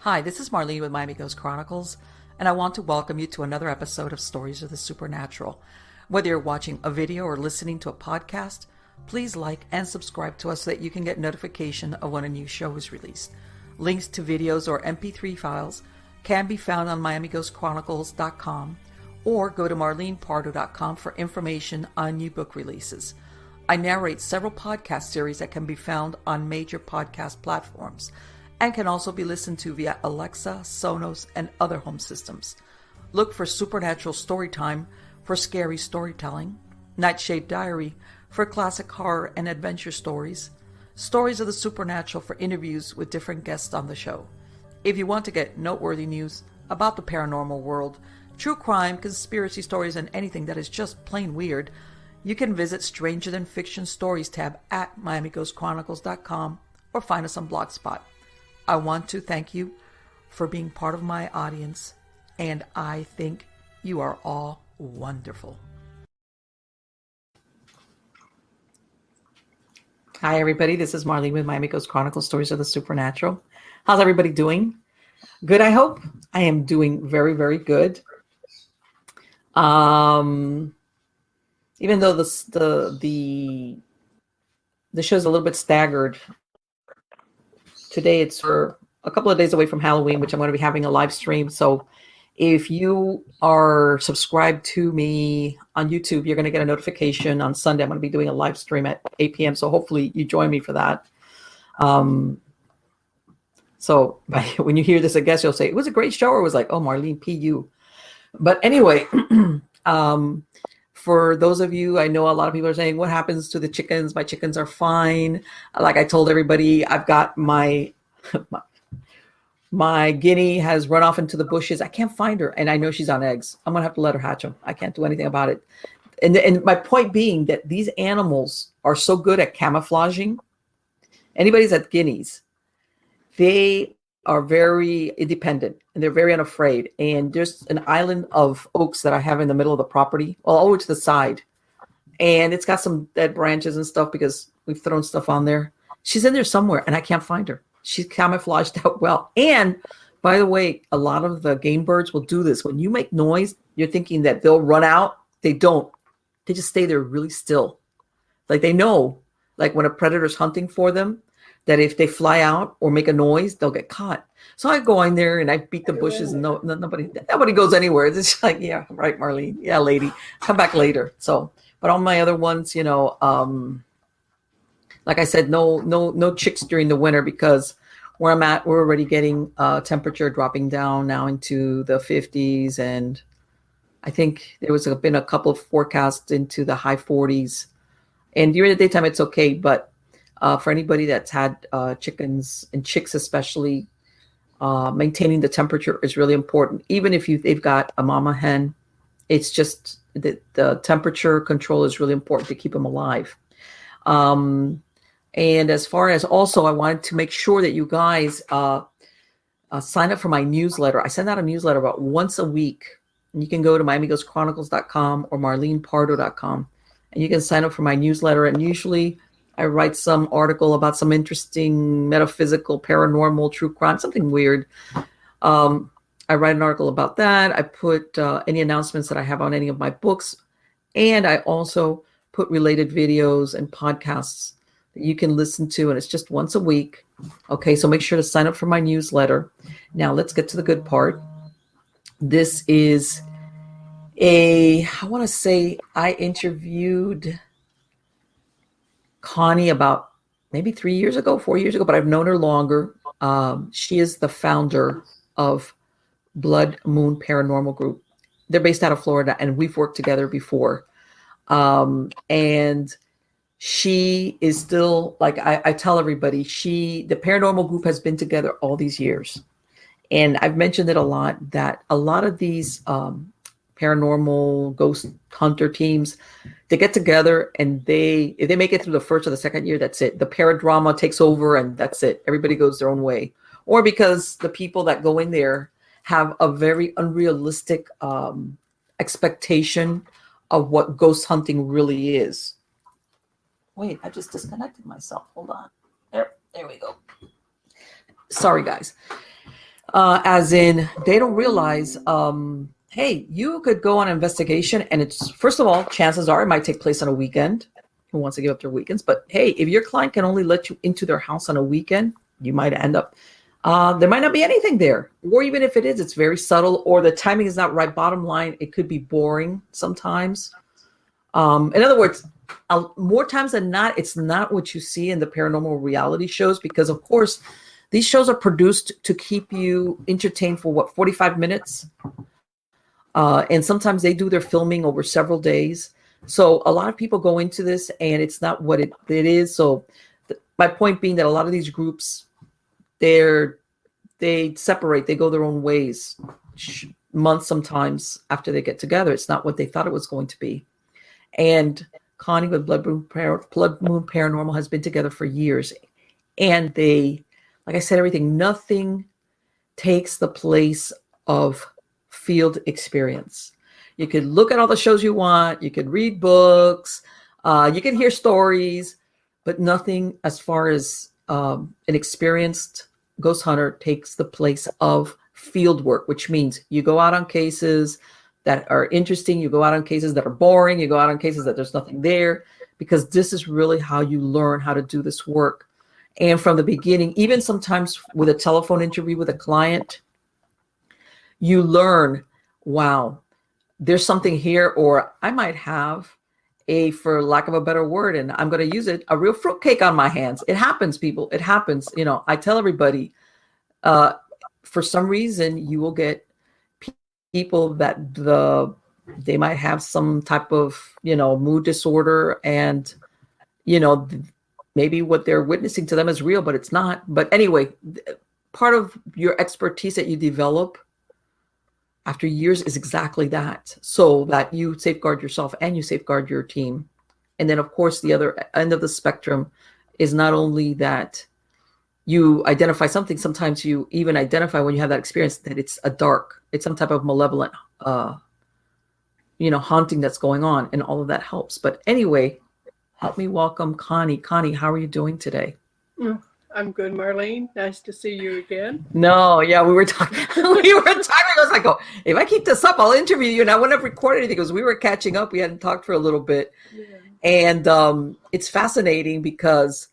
Hi, this is Marlene with Miami Ghost Chronicles, and I want to welcome you to another episode of Stories of the Supernatural. Whether you're watching a video or listening to a podcast, please like and subscribe to us so that you can get notification of when a new show is released. Links to videos or MP3 files can be found on MiamiGhostChronicles.com or go to MarlenePardo.com for information on new book releases. I narrate several podcast series that can be found on major podcast platforms and can also be listened to via Alexa, Sonos, and other home systems. Look for Supernatural Storytime for scary storytelling, Nightshade Diary for classic horror and adventure stories, Stories of the Supernatural for interviews with different guests on the show. If you want to get noteworthy news about the paranormal world, true crime, conspiracy stories, and anything that is just plain weird, you can visit Stranger Than Fiction Stories tab at MiamiGhostChronicles.com or find us on Blogspot. I want to thank you for being part of my audience, and I think you are all wonderful. Hi, everybody. This is Marlene with Miami Ghost Chronicles, Stories of the Supernatural. How's everybody doing? Good, I hope. I am doing very, very good. Even though the show's a little bit staggered, today it's for a couple of days away from Halloween, which I'm going to be having a live stream. So if you are subscribed to me on YouTube, you're going to get a notification on Sunday. I'm going to be doing a live stream at 8 p.m. So hopefully you join me for that. So when you hear this, I guess you'll say, it was a great show, or it was like, oh, Marlene, PU. But anyway, for those of you, I know a lot of people are saying, what happens to the chickens? My chickens are fine. Like I told everybody, I've got my guinea has run off into the bushes. I can't find her, and I know she's on eggs. I'm going to have to let her hatch them. I can't do anything about it. And my point being that these animals are so good at camouflaging. Anybody's at guineas, they are very independent and they're very unafraid. And there's an island of oaks that I have in the middle of the property, all over to the side. And it's got some dead branches and stuff because we've thrown stuff on there. She's in there somewhere and I can't find her. She's camouflaged out well. And by the way, a lot of the game birds will do this. When you make noise, you're thinking that they'll run out. They don't. They just stay there really still. Like they know, like when a predator's hunting for them, that if they fly out or make a noise, they'll get caught. So I go in there and I beat the bushes, and nobody goes anywhere. It's just like, yeah, right, Marlene. Yeah, lady, come back later. So, but all my other ones, like I said, no chicks during the winter, because where I'm at, we're already getting temperature dropping down now into the 50s. And I think there was been a couple of forecasts into the high 40s. And during the daytime, it's okay. But for anybody that's had chickens and chicks especially, maintaining the temperature is really important. Even if they've got a mama hen, it's just the temperature control is really important to keep them alive. And as far as also, I wanted to make sure that you guys sign up for my newsletter. I send out a newsletter about once a week. And you can go to MiamiGhostChronicles.com or MarlenePardo.com, and you can sign up for my newsletter. And usually I write some article about some interesting metaphysical, paranormal, true crime, something weird. I write an article about that. I put any announcements that I have on any of my books. And I also put related videos and podcasts that you can listen to. And it's just once a week. Okay, so make sure to sign up for my newsletter. Now let's get to the good part. This is I want to say I interviewed Connie about maybe 4 years ago, but I've known her longer. She is the founder of Blood Moon Paranormal Group. They're based out of Florida, and we've worked together before. And she is still, like I tell everybody, the paranormal group has been together all these years. And I've mentioned it a lot, that a lot of these paranormal ghost hunter teams, they get together and if they make it through the first or the second year, that's it. The paradrama takes over and that's it. Everybody goes their own way. Or because the people that go in there have a very unrealistic expectation of what ghost hunting really is. Wait, I just disconnected myself. Hold on. There we go. Sorry, guys. As in, they don't realize, hey, you could go on an investigation, and it's, first of all, chances are it might take place on a weekend. Who wants to give up their weekends? But hey, if your client can only let you into their house on a weekend, you might end up, there might not be anything there. Or even if it is, it's very subtle, or the timing is not right. Bottom line, it could be boring sometimes. In other words, more times than not, it's not what you see in the paranormal reality shows, because of course, these shows are produced to keep you entertained for 45 minutes? And sometimes they do their filming over several days. So a lot of people go into this and it's not what it is. So my point being that a lot of these groups, they separate, they go their own ways months sometimes after they get together. It's not what they thought it was going to be. And Connie with Blood Moon Paranormal has been together for years. And they, like I said, nothing takes the place of field experience. You could look at all the shows you want. You could read books. You can hear stories, but nothing as far as an experienced ghost hunter takes the place of field work, which means you go out on cases that are interesting. You go out on cases that are boring. You go out on cases that there's nothing there, because this is really how you learn how to do this work. And from the beginning, even sometimes with a telephone interview with a client, you learn, wow, there's something here, or I might have for lack of a better word, and I'm going to use it, a real fruitcake on my hands. It happens, people. It happens. I tell everybody, for some reason, you will get people that they might have some type of, mood disorder, and, maybe what they're witnessing to them is real, but it's not. But anyway, part of your expertise that you develop after years is exactly that, so that you safeguard yourself and you safeguard your team. And then, of course, the other end of the spectrum is not only that you identify something, sometimes you even identify when you have that experience that it's some type of malevolent, haunting that's going on, and all of that helps. But anyway, help me welcome Connie. Connie, how are you doing today? I'm good, Marlene. Nice to see you again. No, yeah, we were talking. I was like, if I keep this up, I'll interview you. And I wouldn't have recorded anything because we were catching up. We hadn't talked for a little bit. Yeah. And it's fascinating because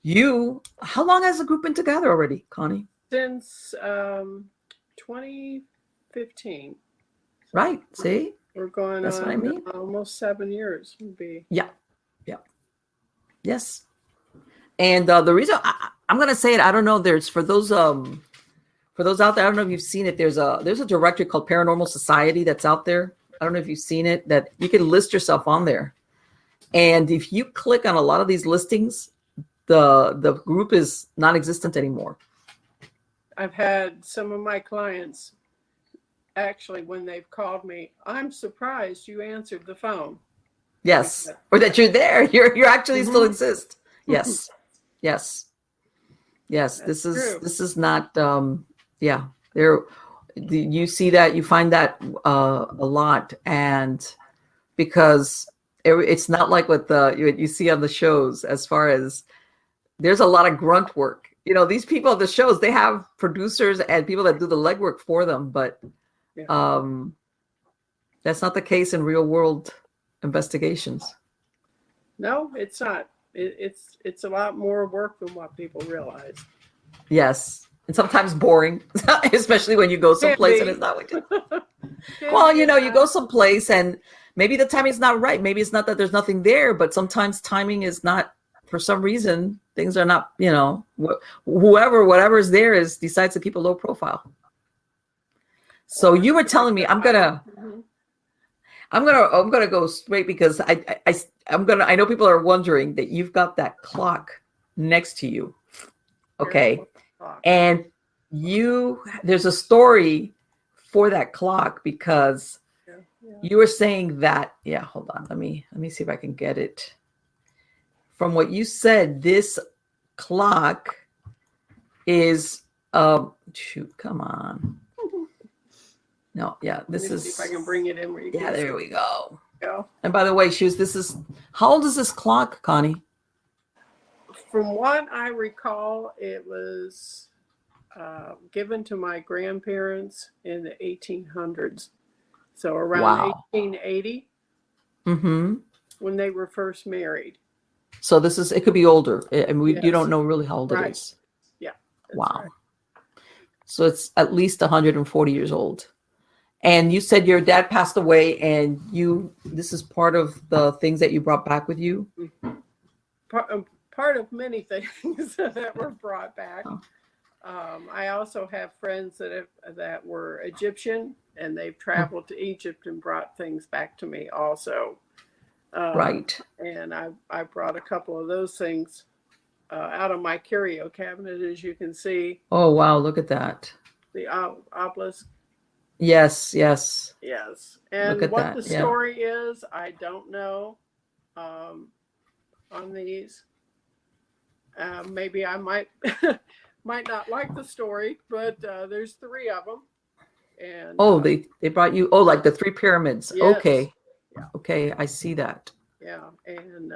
how long has the group been together already, Connie? Since 2015. Right, see? We're going That's on what I mean. Almost 7 years would be. Yeah. Yes. And the reason I'm going to say it, I don't know. There's for those out there, I don't know if you've seen it. There's a directory called Paranormal Society that's out there. I don't know if you've seen it, that you can list yourself on there. And if you click on a lot of these listings, the group is non-existent anymore. I've had some of my clients, actually, when they've called me, I'm surprised you answered the phone. Yes, or that you're there. You're actually still exist. Yes. Yes. That's this is not, there, you see that, you find that a lot. And because it's not like what you see on the shows, as far as there's a lot of grunt work. These people at the shows, they have producers and people that do the legwork for them, but that's not the case in real world investigations. No, it's not. It's a lot more work than what people realize. Yes, and sometimes boring, especially when you go someplace and it's not what you. Well, you go someplace and maybe the timing is not right. Maybe it's not that there's nothing there, but sometimes timing is not. For some reason, things are not. Whatever is there decides to keep a low profile. So you were telling me I'm gonna go straight, because I know people are wondering that you've got that clock next to you. Okay. And there's a story for that clock, because you were saying that, hold on. Let me see if I can get it. From what you said, this clock is, come on. No, this is. See if I can bring it in where you can. There we go. And by the way, how old is this clock, Connie? From what I recall, it was given to my grandparents in the 1800s. So around Wow. 1880, Mm-hmm. when they were first married. So it could be older. You don't Yes. know really how old it Right. is. Yeah. That's Wow. right. So it's at least 140 years old. And you said your dad passed away, and this is part of the things that you brought back with you? Part of many things that were brought back. Oh. I also have friends that were Egyptian, and they've traveled to Egypt and brought things back to me also. Right. And I brought a couple of those things out of my curio cabinet, as you can see. Oh, wow. Look at that. The obelisk. Yes, yes. Yes. Look And at what that. the Yeah. story is, I don't know on these. Maybe I might might not like the story, but there's 3 of them. And Oh, they brought you, like the 3 pyramids. yes. Okay. Yeah. Okay, I see that. Yeah. And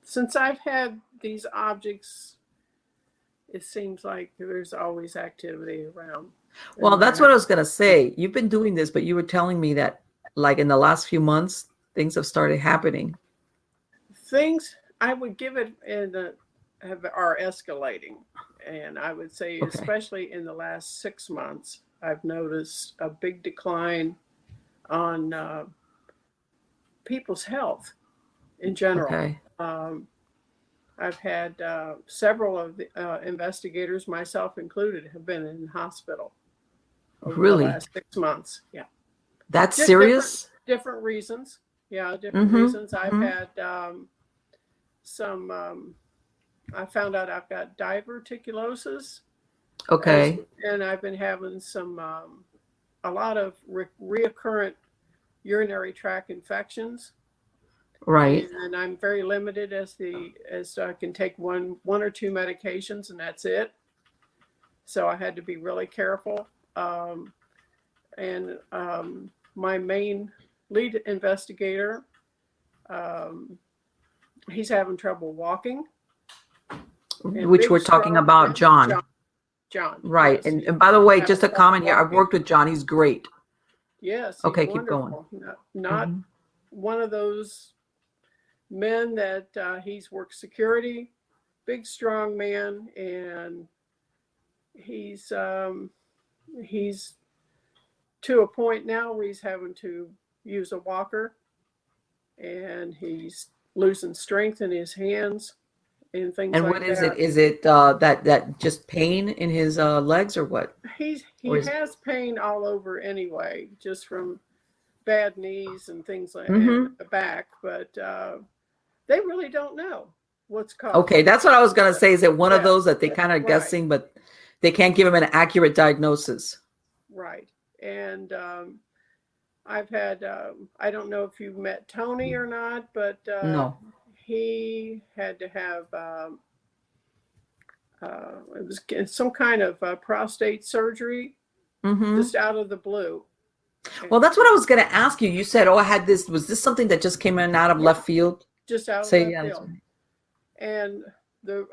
since I've had these objects, it seems like there's always activity around. Well, that's what I was going to say. You've been doing this, but you were telling me that like in the last few months, things have started happening. Things I would give it are escalating. And I would say, Okay. especially in the last 6 months, I've noticed a big decline on people's health in general. Okay. I've had several of the investigators, myself included, have been in hospital over Really? the last 6 months. Yeah. That's Just serious? Different reasons. Yeah, different Mhm, reasons. I've mhm. had some, I found out I've got diverticulosis. Okay. And I've been having some, a lot of reoccurrent urinary tract infections. Right. And I'm very limited as I can take one or 2 medications, and that's it. So I had to be really careful. And my main lead investigator, he's having trouble walking. Which we're talking about John. John. Right. Yes, And by the way, having just a trouble comment here. I've walking. worked with John. He's great. Yes, he's Okay, keep going. wonderful. Not one of those men that he's worked security, big strong man, and he's to a point now where he's having to use a walker, and he's losing strength in his hands and things And like what is that. it? Is it that just pain in his legs or what? He has pain all over anyway, just from bad knees and things like and the back, but they really don't know what's causing. Okay, that's what I was gonna say. Is it one of those that they kind of Right. guessing, but they can't give him an accurate diagnosis? Right. And I've had I don't know if you've met Tony or not, but No. he had to have it was some kind of prostate surgery just out of the blue. Well, that's what I was going to ask you. You said, "Oh, I had this." Was this something that just came in out of left field? Just out of left field. And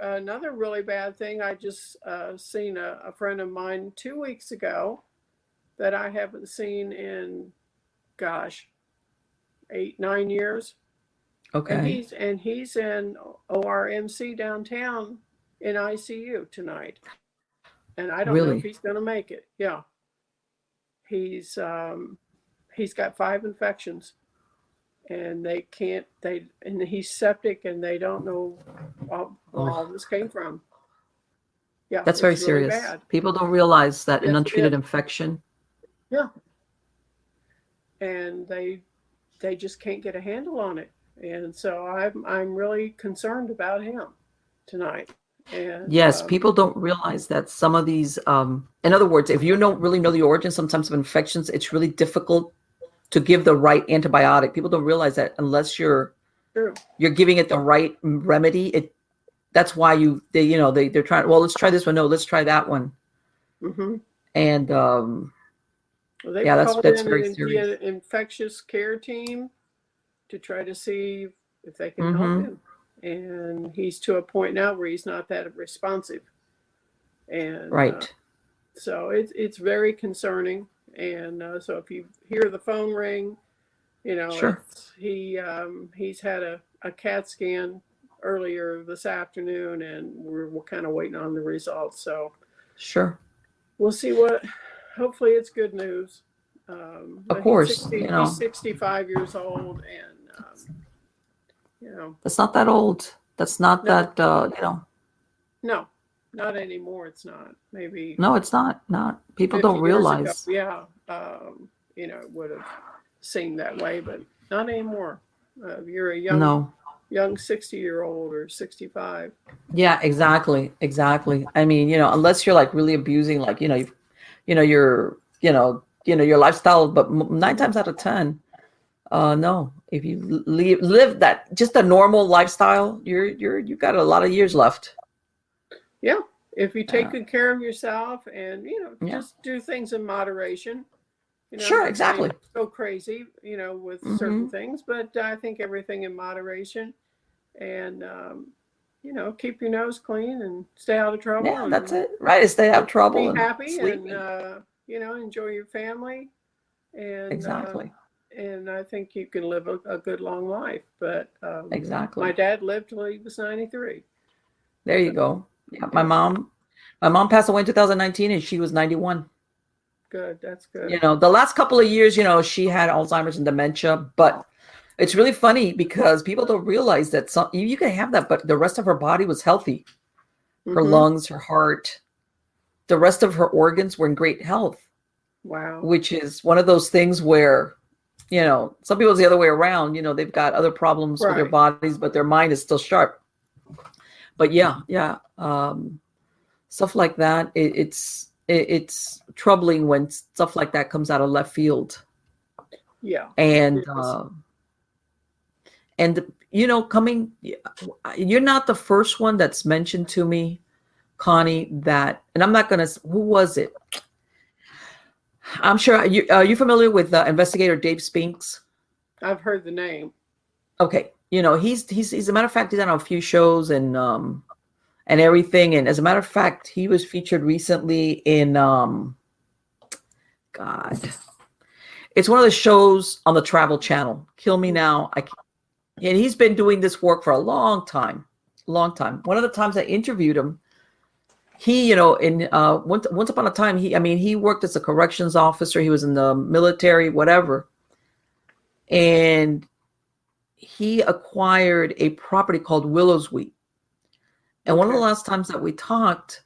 another really bad thing, I just seen a friend of mine 2 weeks ago that I haven't seen in, gosh, 8-9 years. Okay. And he's in ORMC downtown in ICU tonight. And I don't know if he's going to make it. Yeah. He's got 5 infections, and and he's septic, and they don't know where all this came from. Yeah. That's very serious. Really bad. People don't realize that an untreated infection. Yeah. And they just can't get a handle on it. And so I'm really concerned about him tonight. And yes, people don't realize that some of these, in other words, if you don't really know the origin sometimes of infections, it's really difficult to give the right antibiotic. People don't realize that unless you're giving it the right remedy. That's why they're trying. Well, let's try this one. No, let's try that one. And that's very serious. An infectious care team to try to see if they can help him. And he's to a point now where he's not that responsive. And So it's very concerning. And so if you hear the phone ring, Sure. he's had a CAT scan earlier this afternoon, and we're kind of waiting on the results. So Sure. we'll see hopefully it's good news. Of He's course, 65 years old, and that's not that old. That's not no, that, no, not anymore. It's not. Maybe no, it's not. People 50 don't years ago, realize. yeah, it would have seemed that way, but not anymore. You're a No. young 60-year-old or 65. Yeah, exactly. Exactly. I mean, unless you're like really abusing, like, your lifestyle, but 9 times out of 10, no, if you live that just a normal lifestyle, you've got a lot of years left. Yeah. If you take good care of yourself and, Yeah. just do things in moderation, Sure, exactly. go crazy, with certain things, but I think everything in moderation, and, keep your nose clean and stay out of trouble. Yeah, that's it. Right. Stay out of trouble Be and happy sleep. and, enjoy your family. And, Exactly. And I think you can live a good long life. But Exactly. my dad lived till he was 93. There you go. Yeah, my mom passed away in 2019 and she was 91. Good. That's good. The last couple of years, she had Alzheimer's and dementia, but it's really funny because people don't realize that you can have that, but the rest of her body was healthy. Her lungs, her heart, the rest of her organs were in great health. Wow. Which is one of those things where, some people it's the other way around. They've got other problems with their bodies, but their mind is still sharp. But yeah. Stuff like that. It's troubling when stuff like that comes out of left field. Yeah. And coming, you're not the first one that's mentioned to me, Connie, that, and I'm not going to, who was it? I'm sure, are you familiar with investigator Dave Spinks? I've heard the name. Okay. He's as a matter of fact, he's on a few shows and everything. And as a matter of fact, he was featured recently in, God, it's one of the shows on the Travel Channel, Kill Me Now. And he's been doing this work for a long time. One of the times I interviewed him, he, once upon a time, he worked as a corrections officer. He was in the military, whatever. And he acquired a property called Willowsweet. And one of the last times that we talked,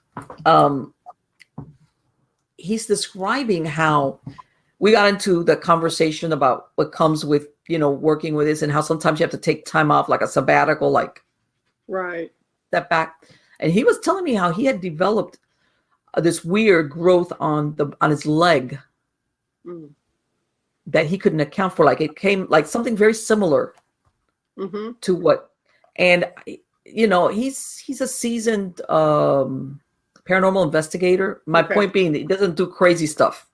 he's describing how we got into the conversation about what comes with, working with this and how sometimes you have to take time off, like a sabbatical, like step back. And he was telling me how he had developed this weird growth on his leg that he couldn't account for. Like it came like something very similar to what, and he's a seasoned paranormal investigator. My point being that he doesn't do crazy stuff.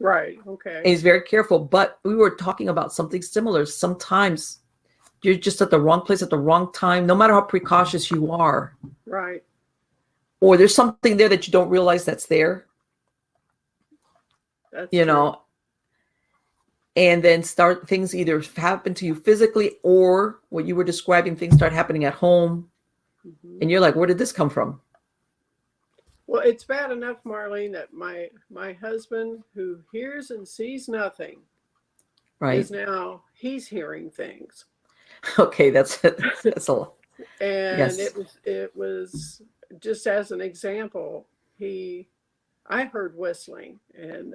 Right. Okay. And he's very careful. But we were talking about something similar. Sometimes you're just at the wrong place at the wrong time, no matter how precautious you are. Right. Or there's something there that you don't realize that's there. That's true. And then things either happen to you physically or what you were describing, things start happening at home. And you're like, where did this come from? Well, it's bad enough, Marlene, that my husband, who hears and sees nothing, is now he's hearing things. Okay, that's a lot. And yes. it was just as an example. I heard whistling, and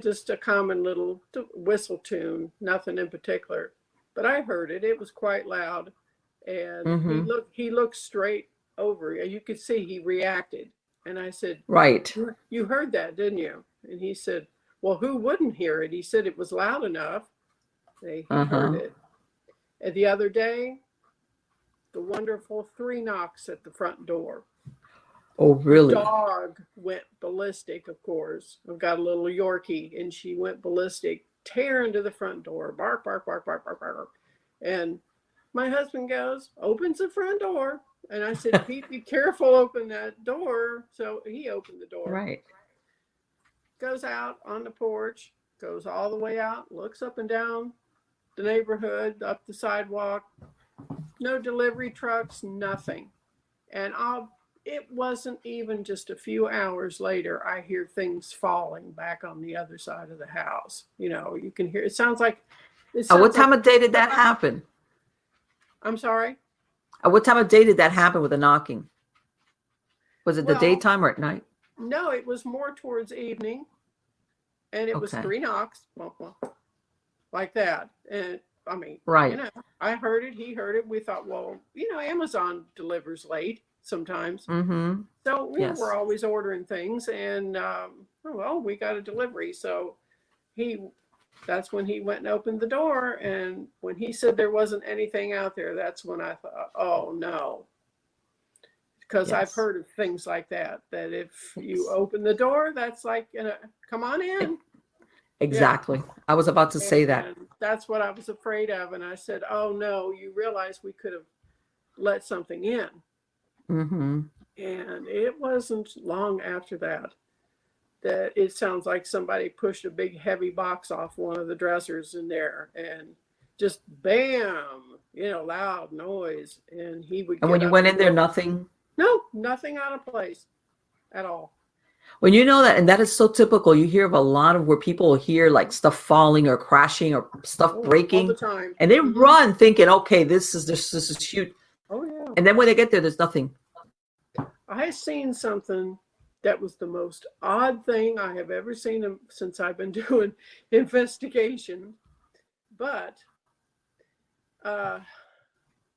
just a common little whistle tune, nothing in particular, but I heard it. It was quite loud, and he looked straight over. You could see he reacted, and I said, "Right, you heard that, didn't you?" And he said, "Well, who wouldn't hear it?" He said it was loud enough. He heard it. And the other day, the wonderful 3 knocks at the front door. Oh, really? The dog went ballistic, of course. I've got a little Yorkie, and she went ballistic, tearing to the front door, bark, bark, bark, bark, bark, bark. And my husband opens the front door, And I said, Pete, be careful, open that door. So he opened the door. Right. Goes out on the porch, goes all the way out, looks up and down the neighborhood, up the sidewalk. No delivery trucks, nothing. And it wasn't even just a few hours later, I hear things falling back on the other side of the house. You know, you can hear, it sounds like. What time of day did that happen? I'm sorry? At what time of day did that happen with the knocking? Was it the daytime or at night? No, it was more towards evening. And it was 3 knocks, like that. And I mean, right. You know, I heard it, he heard it. We thought, well, you know, Amazon delivers late sometimes. Mm-hmm. So you know, we're always ordering things. And, well, we got a delivery. So that's when he went and opened the door. And when he said there wasn't anything out there, that's when I thought, oh, no. Because I've heard of things like that if you open the door, that's like, come on in. Exactly. Yeah. I was about to say that. That's what I was afraid of. And I said, oh, no, you realize we could have let something in. Mm-hmm. And it wasn't long after that it sounds like somebody pushed a big heavy box off one of the dressers in there and just bam, you know, loud noise. And he would. And when you went in there, nothing? No, nothing out of place at all. When you know that, and that is so typical, you hear of a lot of where people hear like stuff falling or crashing or stuff breaking all the time. And they run thinking, okay, this is huge. Oh yeah. And then when they get there, there's nothing. I seen something that was the most odd thing I have ever seen since I've been doing investigation. But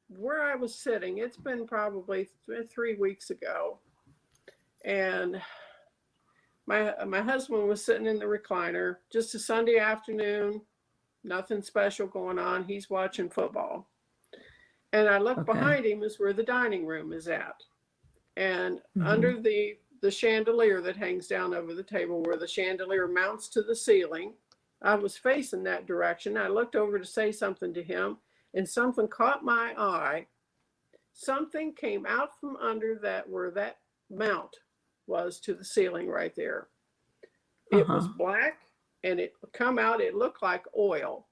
where I was sitting, it's been probably 3 weeks ago, and my husband was sitting in the recliner, just a Sunday afternoon, nothing special going on. He's watching football, and I look behind him is where the dining room is at, and under the chandelier that hangs down over the table, where the chandelier mounts to the ceiling, I was facing that direction. I looked over to say something to him, and something caught my eye. Something came out from under that, where that mount was to the ceiling right there. It was black, and it come out, it looked like oil.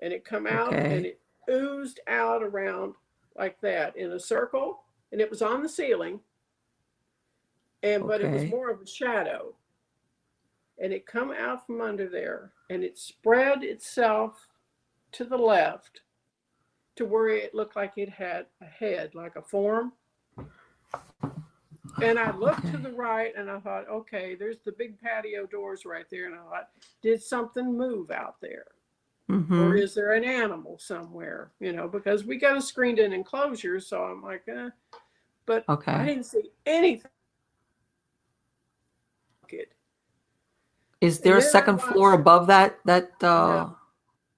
And it come out and it oozed out around like that in a circle, and it was on the ceiling. But it was more of a shadow. And it come out from under there, and it spread itself to the left to where it looked like it had a head, like a form. And I looked to the right, and I thought, okay, there's the big patio doors right there. And I thought, did something move out there? Or is there an animal somewhere? You know, because we got a screened in enclosure. So I'm like, but I didn't see anything. Is there a second floor above that? No.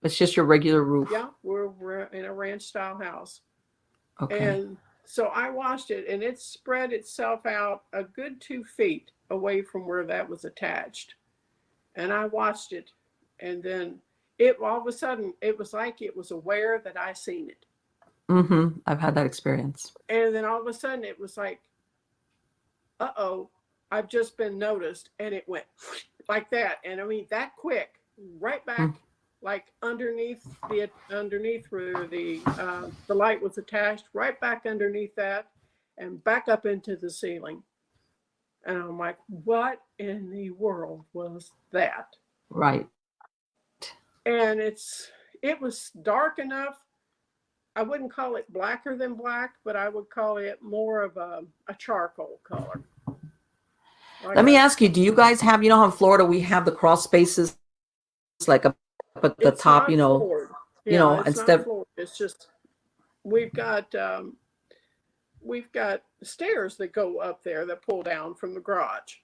It's just your regular roof. Yeah, we're in a ranch style house. And so I watched it, and it spread itself out a good 2 feet away from where that was attached. And I watched it, and then it all of a sudden, it was like it was aware that I seen it. I've had that experience. And then all of a sudden, it was like, uh-oh, I've just been noticed. And it went like that. And I mean, that quick, right back, like underneath where the light was attached, right back underneath that, and back up into the ceiling. And I'm like, what in the world was that? Right. And it was dark enough. I wouldn't call it blacker than black, but I would call it more of a charcoal color. Let me ask you, do you guys have, you know how in Florida we have the crawl spaces like up at the top, you know, floored. You know, instead it's just we've got stairs that go up there that pull down from the garage.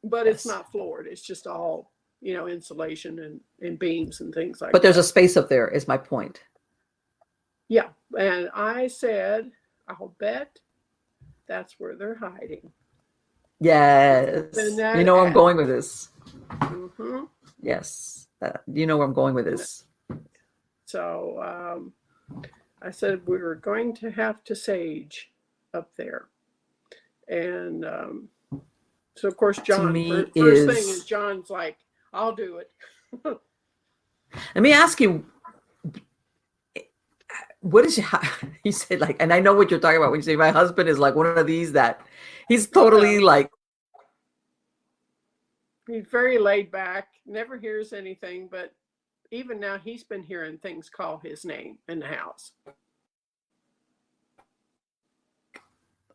But it's not floored. It's just all, you know, insulation and beams and things like that. But there's a space up there is my point. Yeah. And I said, I'll bet that's where they're hiding. Yes. You know where I'm going with this. Yes. You know where I'm going with this. So I said we were going to have to sage up there. And so, of course, To John, me first thing is John's like, I'll do it. Let me ask you, what is you said like, and I know what you're talking about when you say my husband is like one of these that he's totally like. He's very laid back, never hears anything, but even now he's been hearing things call his name in the house.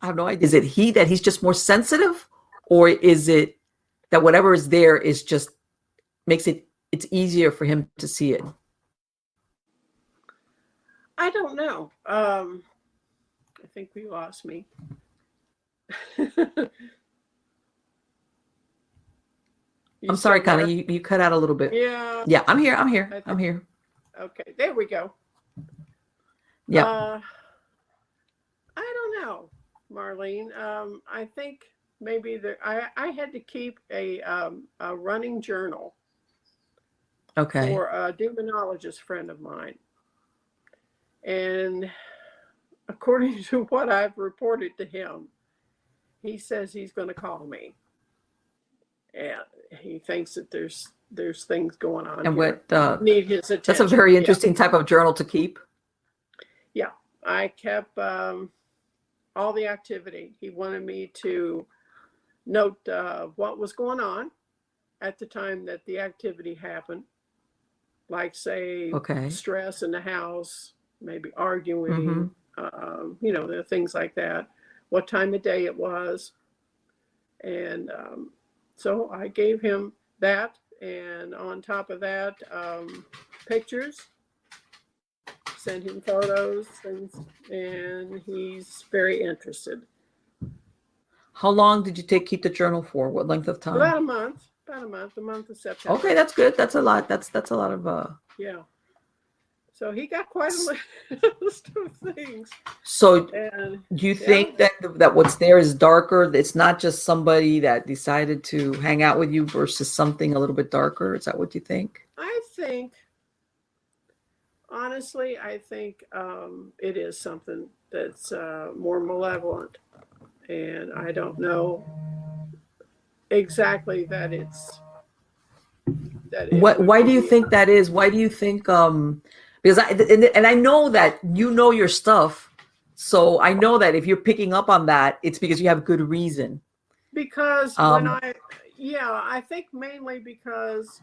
I have no idea. Is it that he's just more sensitive, or is it that whatever is there is just makes it's easier for him to see it? I don't know. I think we lost me. I'm sorry, Connie, you cut out a little bit. Yeah. Yeah, I'm here. I'm here. Okay, there we go. Yeah. I don't know, Marlene. I think maybe I had to keep a running journal. Okay. For a demonologist friend of mine. And according to what I've reported to him, he says he's going to call me. And he thinks that there's things going on and here. What need his attention. That's a very interesting type of journal to keep. Yeah, I kept all the activity. He wanted me to note what was going on at the time that the activity happened. Like, say, stress in the house, maybe arguing, things like that, what time of day it was. And so I gave him that. And on top of that, pictures, sent him photos, and he's very interested. How long did you keep the journal for? What length of time? About a month. The month of September. Okay, that's good. That's a lot. That's a lot of Yeah. So he got quite a list of things. So do you think that what's there is darker? It's not just somebody that decided to hang out with you versus something a little bit darker? Is that what you think? Honestly, I think it is something that's more malevolent. And I don't know exactly that it's why do you think that is? Why do you think because I know that you know your stuff, so I know that if you're picking up on that, it's because you have good reason. Because I think mainly because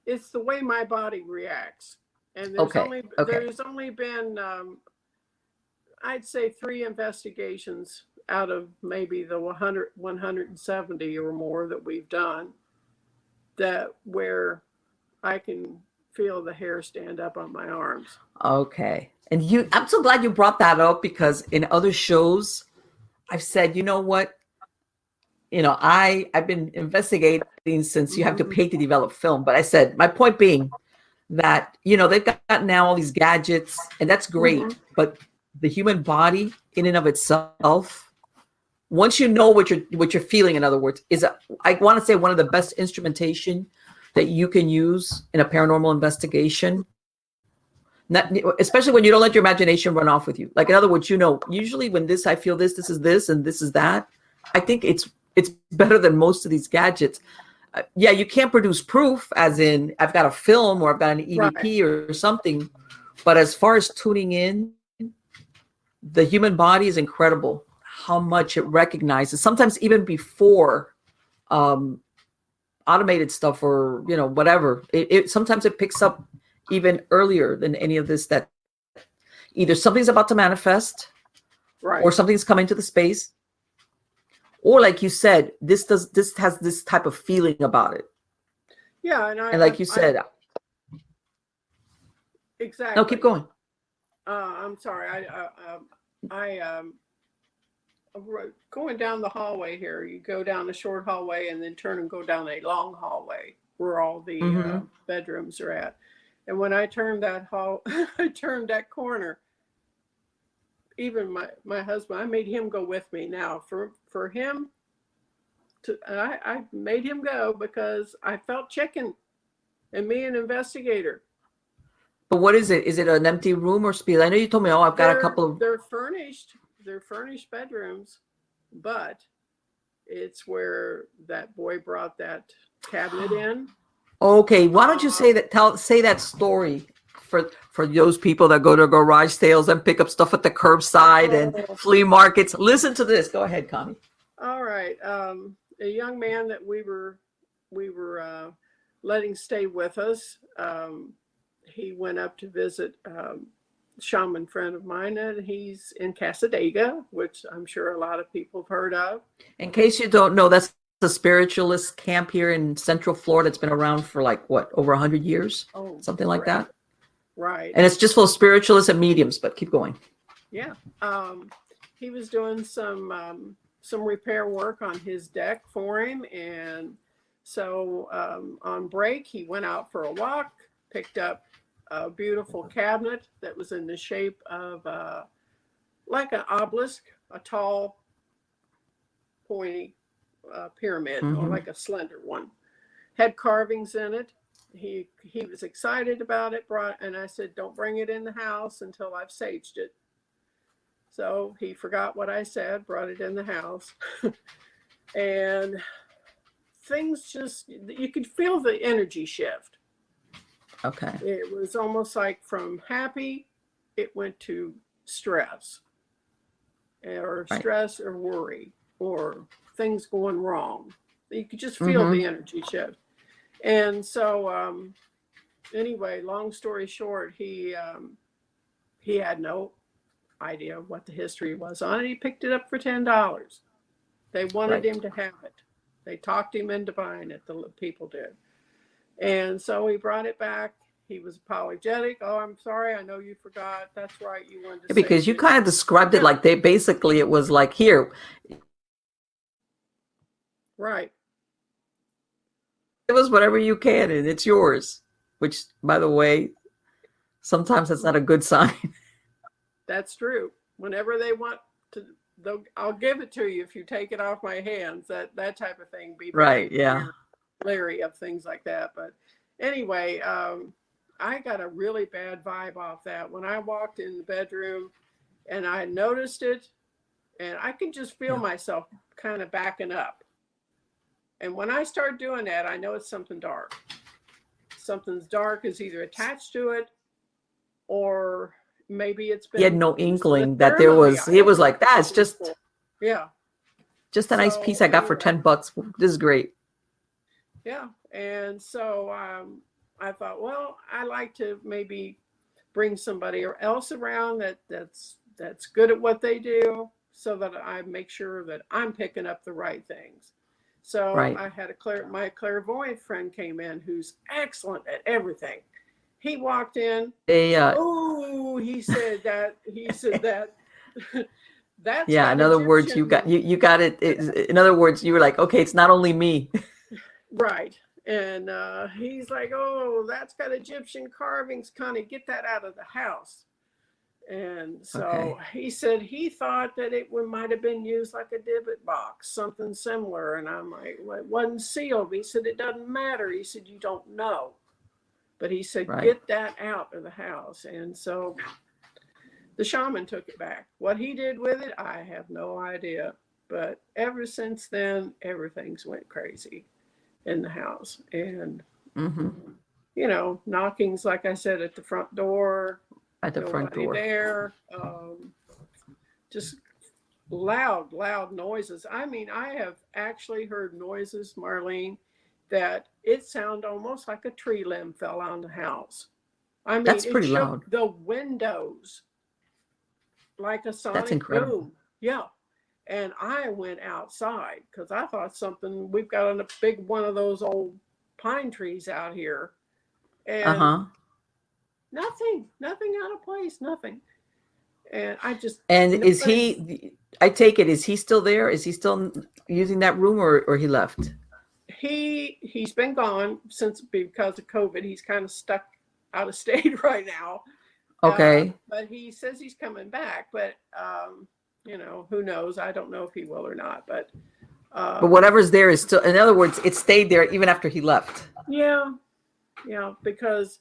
it's the way my body reacts. And there's only been I'd say 3 investigations out of maybe the 170 or more that we've done, that where I can feel the hair stand up on my arms. Okay. And I'm so glad you brought that up, because in other shows I've said, you know what, I've been investigating since you have to pay to develop film. But I said, my point being that, they've got now all these gadgets, and that's great. But the human body in and of itself, once you know what you're feeling, in other words, is I want to say one of the best instrumentation that you can use in a paranormal investigation. Not, especially when you don't let your imagination run off with you. Like, in other words, usually when I feel this is this, and this is that. I think it's better than most of these gadgets. Yeah, you can't produce proof, as in I've got a film or I've got an EVP or something. But as far as tuning in, the human body is incredible. How much it recognizes, sometimes even before automated stuff or whatever. It sometimes it picks up even earlier than any of this, that either something's about to manifest, or something's coming to the space, or like you said, this has this type of feeling about it. Yeah, and like you said, exactly. No, keep going. I'm sorry. I going down the hallway here, you go down a short hallway and then turn and go down a long hallway where all the bedrooms are at. And when I turned I turned that corner, even my husband, I made him go with me. Now for him I made him go because I felt chicken, and me, an investigator. But what is it? Is it an empty room or space? I know you told me, I've got a couple of... They're furnished bedrooms, but it's where that boy brought that cabinet in. Okay, why don't you say that story for those people that go to garage sales and pick up stuff at the curbside and flea markets. Listen to this. Go ahead, Connie. All right. A young man that we were letting stay with us. He went up to visit a shaman friend of mine, and he's in Casadega, which I'm sure a lot of people have heard of. In case you don't know, that's the spiritualist camp here in Central Florida. It's been around for over 100 years, something like that. Right. And it's just full of spiritualists and mediums, but keep going. Yeah. He was doing some repair work on his deck for him. And so on break, he went out for a walk, picked up a beautiful cabinet that was in the shape of like an obelisk, a tall, pointy pyramid, or like a slender one. Had carvings in it. He was excited about it, and I said, don't bring it in the house until I've saged it. So he forgot what I said, brought it in the house. And things just, you could feel the energy shift. Okay. It was almost like from happy, it went to stress, or stress or worry, or things going wrong. You could just feel the energy shift. And so anyway, long story short, he had no idea what the history was on it. He picked it up for $10. They wanted him to have it. They talked him into buying it, the people did. And so he brought it back. He was apologetic. Oh, I'm sorry. I know you forgot. That's right. You wanted to because you kind of described it like it was like, here. Right. Give us whatever you can and it's yours, which, by the way, sometimes that's not a good sign. That's true. Whenever they want to, I'll give it to you if you take it off my hands. That type of thing. Be right. Yeah. Leery of things like that. But anyway, I got a really bad vibe off that when I walked in the bedroom, and I noticed it, and I could just feel myself kind of backing up. And when I start doing that, I know it's something dark. Something's dark is either attached to it, or maybe it's been. He had no inkling that there was. It was like, that's just. Yeah. Just a nice piece I got for $10. This is great. Yeah, and so I thought, well, I like to maybe bring somebody else around that's good at what they do, so that I make sure that I'm picking up the right things. So I had my clairvoyant friend came in, who's excellent at everything. He walked in. He said that. That's in other words, you got it. In other words, you were like, okay, it's not only me. Right. And he's like, oh, that's got Egyptian carvings, Connie, get that out of the house. And so he said he thought that it might have been used like a divot box, something similar. And I'm like, well, it wasn't sealed. He said, it doesn't matter. He said, you don't know. But he said, get that out of the house. And so the shaman took it back. What he did with it, I have no idea. But ever since then, everything's went crazy in the house. And, you know, knockings, like I said, at the front door. At the front door. There. Just loud noises. I mean, I have actually heard noises, Marlene, that it sounded almost like a tree limb fell on the house. I mean, that's pretty loud. The windows like a sonic boom. Yeah. And I went outside because I thought we've got a big one of those old pine trees out here. And nothing out of place, nothing. And I just. And is he, I take it, is he still there? Is he still using that room or he left? He's been gone because of COVID. He's kind of stuck out of state right now. Okay. But he says he's coming back, but you know, who knows? I don't know if he will or not, but whatever's there is still, in other words, it stayed there even after he left. Yeah, because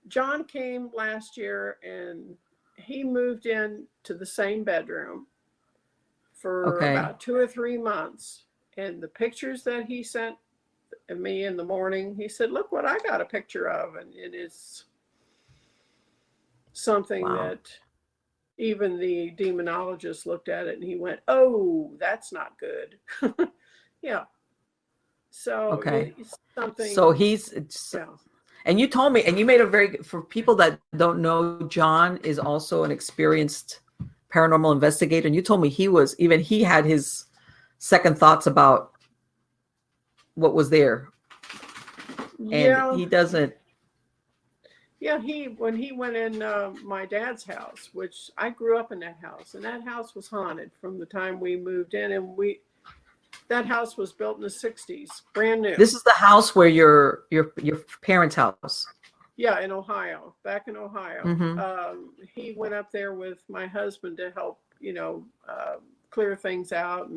John came last year and he moved in to the same bedroom for about 2 or 3 months. And the pictures that he sent me in the morning, he said, look what I got a picture of. And it is something that even the demonologist looked at it and he went, oh, that's not good. Yeah. So it's something. So and you told me, and you made for people that don't know, John is also an experienced paranormal investigator. And you told me he had his second thoughts about what was there. And he doesn't. Yeah, when he went in my dad's house, which I grew up in that house, and that house was haunted from the time we moved in, and that house was built in the 60s, brand new. This is the house where your parents' house. Yeah, in Ohio, back in Ohio. Mm-hmm. He went up there with my husband to help, clear things out,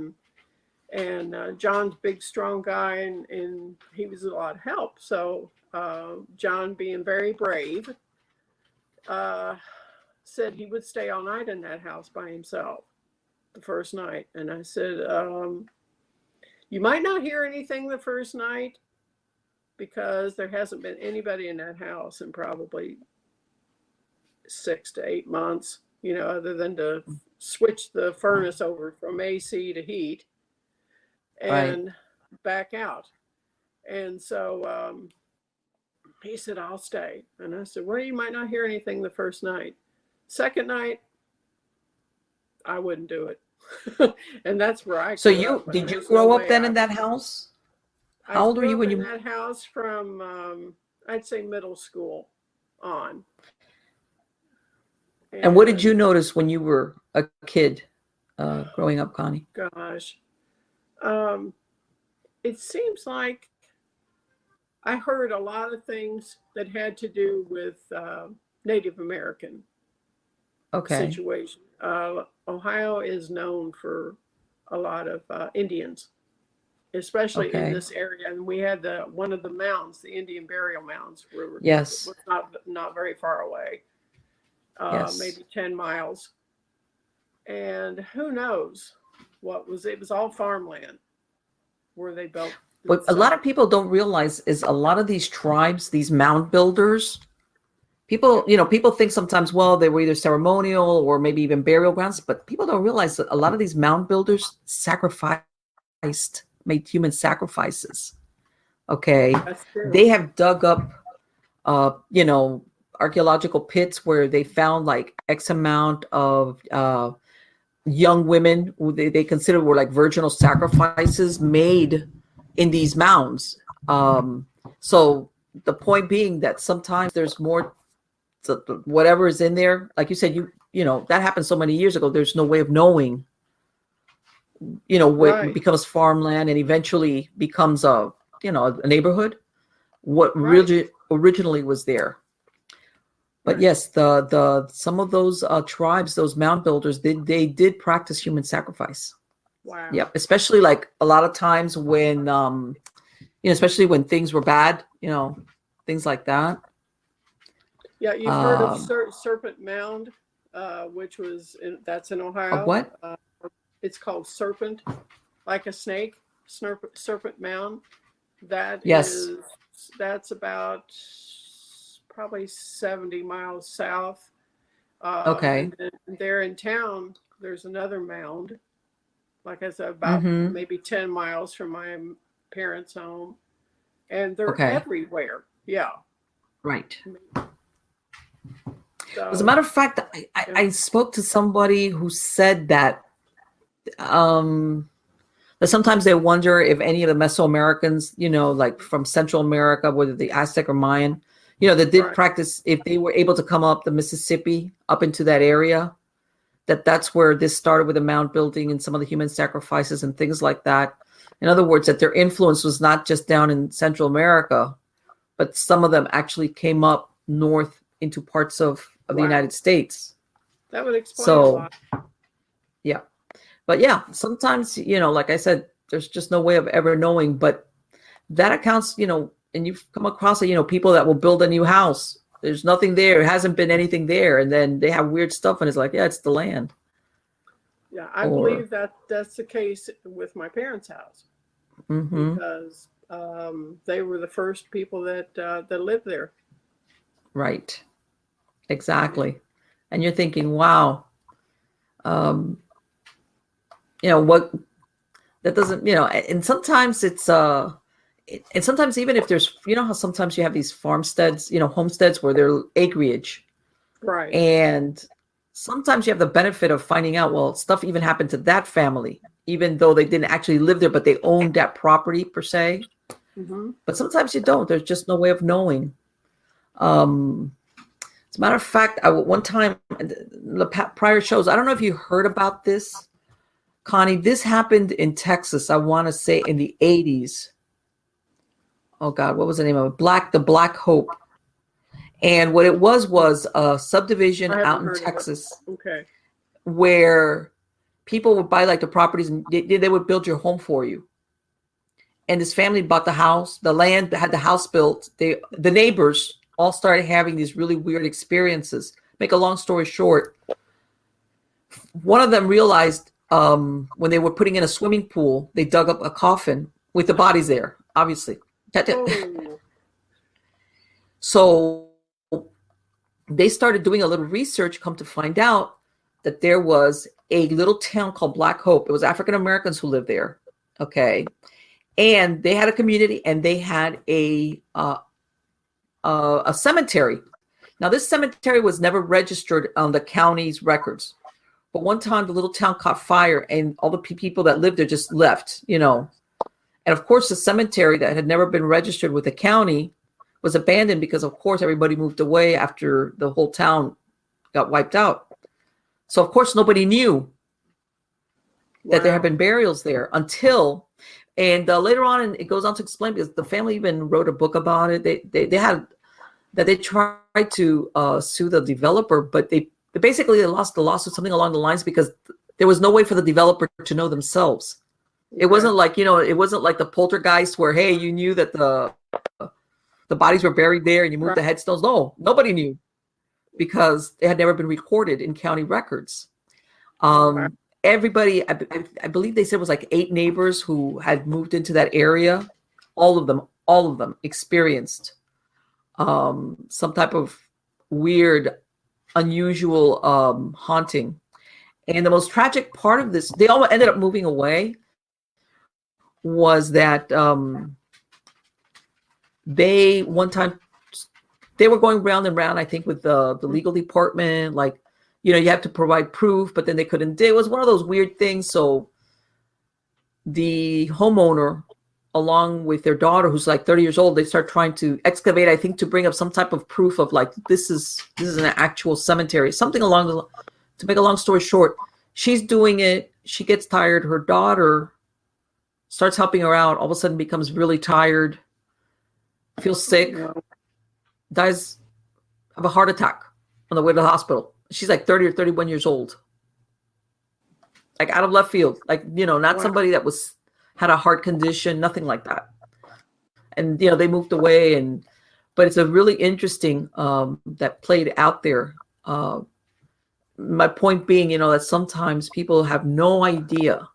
and John's a big, strong guy, and he was a lot of help. So John, being very brave, said he would stay all night in that house by himself the first night. And I said, you might not hear anything the first night because there hasn't been anybody in that house in probably 6 to 8 months, other than to switch the furnace over from AC to heat and back out. And so he said, I'll stay. And I said, well, you might not hear anything the first night. Second night, I wouldn't do it. And that's where I. So did you grow up then in that house? How old were you when you? In that house from I'd say middle school on. And what did you notice when you were a kid growing up, Connie? Gosh, it seems like I heard a lot of things that had to do with Native American situation. Ohio is known for a lot of Indians, especially in this area. And we had one of the mounds, the Indian burial mounds, was not very far away, maybe 10 miles. And who knows it was all farmland where they built. What a lot of people don't realize is a lot of these tribes, these mound builders, people think sometimes, well, they were either ceremonial or maybe even burial grounds, but people don't realize that a lot of these mound builders made human sacrifices. Okay. They have dug up, archaeological pits where they found like X amount of young women who they consider were like virginal sacrifices made in these mounds. So the point being that sometimes there's more to whatever is in there. Like you said, that happened so many years ago. There's no way of knowing, what becomes farmland and eventually becomes a neighborhood, what really originally was there. But yes, the some of those tribes, those mound builders, they did practice human sacrifice. Wow. Yep. Especially like a lot of times when, especially when things were bad, things like that. Yeah. You've heard of Serpent Mound, which that's in Ohio. What? It's called Serpent, like a snake, Serpent Mound. That's about probably 70 miles south. And there in town, there's another mound. Like I said, about maybe 10 miles from my parents' home. And they're everywhere. Yeah. Right. So, as a matter of fact, I spoke to somebody who said that sometimes they wonder if any of the Mesoamericans, like from Central America, whether the Aztec or Mayan, that did practice, if they were able to come up the Mississippi, up into that area, that's where this started with the mound building and some of the human sacrifices and things like that. In other words, that their influence was not just down in Central America, but some of them actually came up north into parts of the United States. That would explain a lot. Yeah. But yeah, sometimes, like I said, there's just no way of ever knowing, but that accounts, and you've come across it, people that will build a new house there's nothing there. It hasn't been anything there. And then they have weird stuff, and it's like, yeah, it's the land. Yeah, I believe that that's the case with my parents' house, because they were the first people that lived there. Right. Exactly. And you're thinking, wow, what that doesn't, and sometimes it's and sometimes even if there's, how sometimes you have these farmsteads, homesteads where they're acreage, right? And sometimes you have the benefit of finding out, well, stuff even happened to that family, even though they didn't actually live there, but they owned that property per se. But sometimes you don't. There's just no way of knowing. As a matter of fact, one time, the prior shows, I don't know if you heard about this, Connie. This happened in Texas, I want to say in the 80s. Oh, God, what was the name of it? The Black Hope. And what it was a subdivision out in Texas, where people would buy like the properties and they would build your home for you. And this family bought the house, the land, had the house built. The neighbors all started having these really weird experiences. Make a long story short, one of them realized when they were putting in a swimming pool, they dug up a coffin with the bodies there, obviously. Oh. So they started doing a little research, come to find out that there was a little town called Black Hope. It was African Americans who lived there. Okay. And they had a community, and they had a cemetery. Now, this cemetery was never registered on the county's records. But one time the little town caught fire, and all the people that lived there just left, And of course, the cemetery that had never been registered with the county was abandoned because, of course, everybody moved away after the whole town got wiped out. So, of course, nobody knew that there had been burials there until, and later on, and it goes on to explain, because the family even wrote a book about it. They tried to sue the developer, but they basically lost the lawsuit, something along the lines, because there was no way for the developer to know themselves. It wasn't like, it wasn't like the poltergeist where, hey, you knew that the bodies were buried there and you moved the headstones. No, nobody knew, because they had never been recorded in county records. Everybody, I believe they said it was like 8 neighbors who had moved into that area. All of them experienced some type of weird, unusual haunting. And the most tragic part of this, they all ended up moving away, was that they one time they were going round and round, I think, with the legal department, like, you have to provide proof, but then they couldn't. It was one of those weird things. So the homeowner, along with their daughter, who's like 30 years old, they start trying to excavate, I think, to bring up some type of proof of like, this is an actual cemetery, something along the, to make a long story short, she's doing it. She gets tired. Her daughter starts helping her out. All of a sudden becomes really tired, feels sick, dies of a heart attack on the way to the hospital. She's like 30 or 31 years old. Like out of left field. Like, not somebody that had a heart condition, nothing like that. And, they moved away, but it's a really interesting that played out there. My point being, that sometimes people have no idea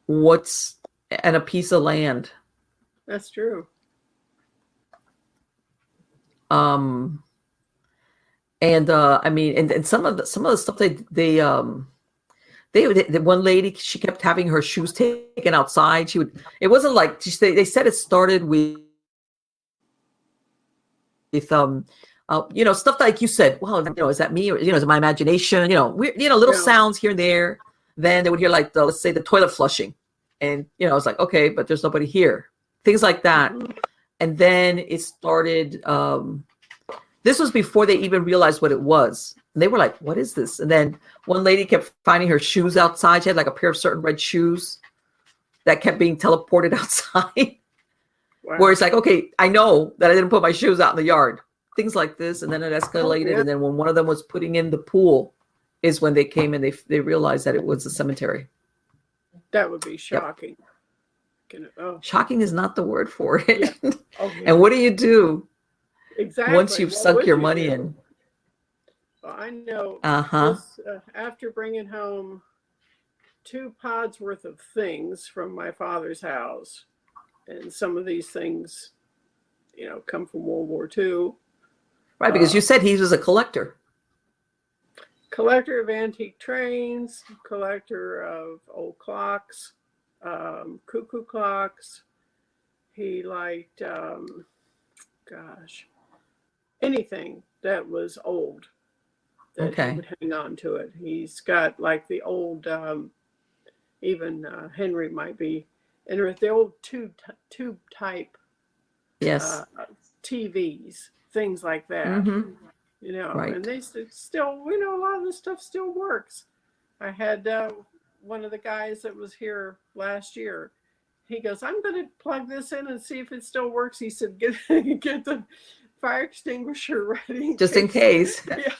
what's in a piece of land. That's true. And I mean, and some of the stuff they one lady, she kept having her shoes taken outside. It wasn't like, they said it started with stuff like you said, well, is that me, or is it my imagination? Little sounds here and there. Then they would hear like let's say the toilet flushing, and it's like, okay, but there's nobody here. Things like that. And then it started. This was before they even realized what it was. And they were like, what is this? And then one lady kept finding her shoes outside. She had like a pair of certain red shoes that kept being teleported outside. Wow. Where it's like, okay, I know that I didn't put my shoes out in the yard. Things like this. And then it escalated. And then when one of them was putting in the pool is when they came and they realized that it was a cemetery. That would be shocking. Yep. Shocking is not the word for it. Yeah. Okay. And what do you do? Exactly. Once you've What sunk would your you money do? in. Well, I know Uh-huh. this after bringing home 2 pods worth of things from my father's house, and some of these things, come from World War II. Right, because you said he was a collector. Collector of antique trains, collector of old clocks, cuckoo clocks. He liked, anything that was old that he would hang on to it. He's got like the old, even Henry might be, and the old tube type Yes. TVs, things like that. Mm-hmm. Right. And they still, a lot of this stuff still works. I had one of the guys that was here last year. He goes, I'm going to plug this in and see if it still works. He said, get the fire extinguisher ready. Just in case. Yeah,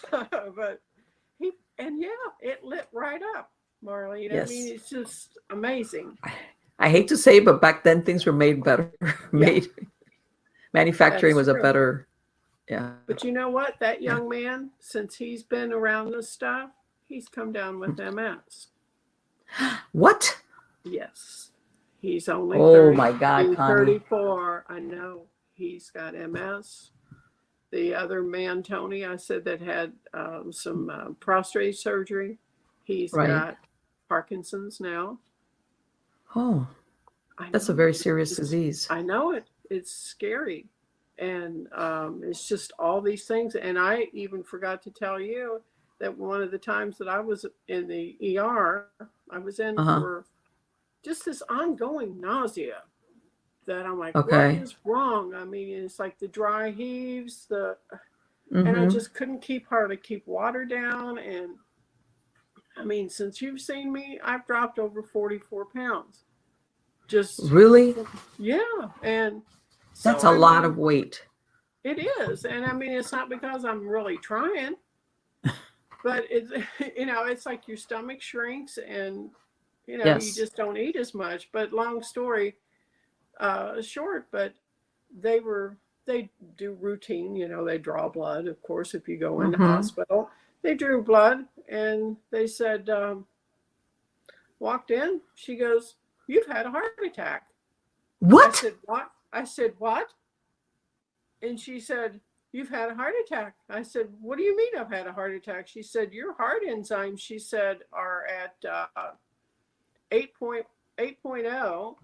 but it lit right up, Marlene. Yes. I mean, it's just amazing. I hate to say, but back then things were made better. Manufacturing was a better, But you know what? That young man, since he's been around this stuff, he's come down with MS. What? Yes. He's only my God, Connie. 34. I know. He's got MS. The other man, Tony, I said that had some prostate surgery. He's got Parkinson's now. Oh, that's a very serious disease. I know it. It's scary. And it's just all these things. And I even forgot to tell you that one of the times that I was in the ER, I was in for just this ongoing nausea that I'm like, what is wrong? I mean, it's like the dry heaves, and I just couldn't hardly keep water down. And I mean, since you've seen me, I've dropped over 44 pounds. Just really? Yeah. And so, that's a lot of weight. It is. And I mean, it's not because I'm really trying, but it's, it's like your stomach shrinks and, you just don't eat as much. But long story short, but they do routine, they draw blood, of course, if you go in the hospital. They drew blood and they said, walked in, she goes, you've had a heart attack. What? I said, what? I said, what? And she said, you've had a heart attack. I said, what do you mean I've had a heart attack? She said, your heart enzymes, she said, are at 8.0.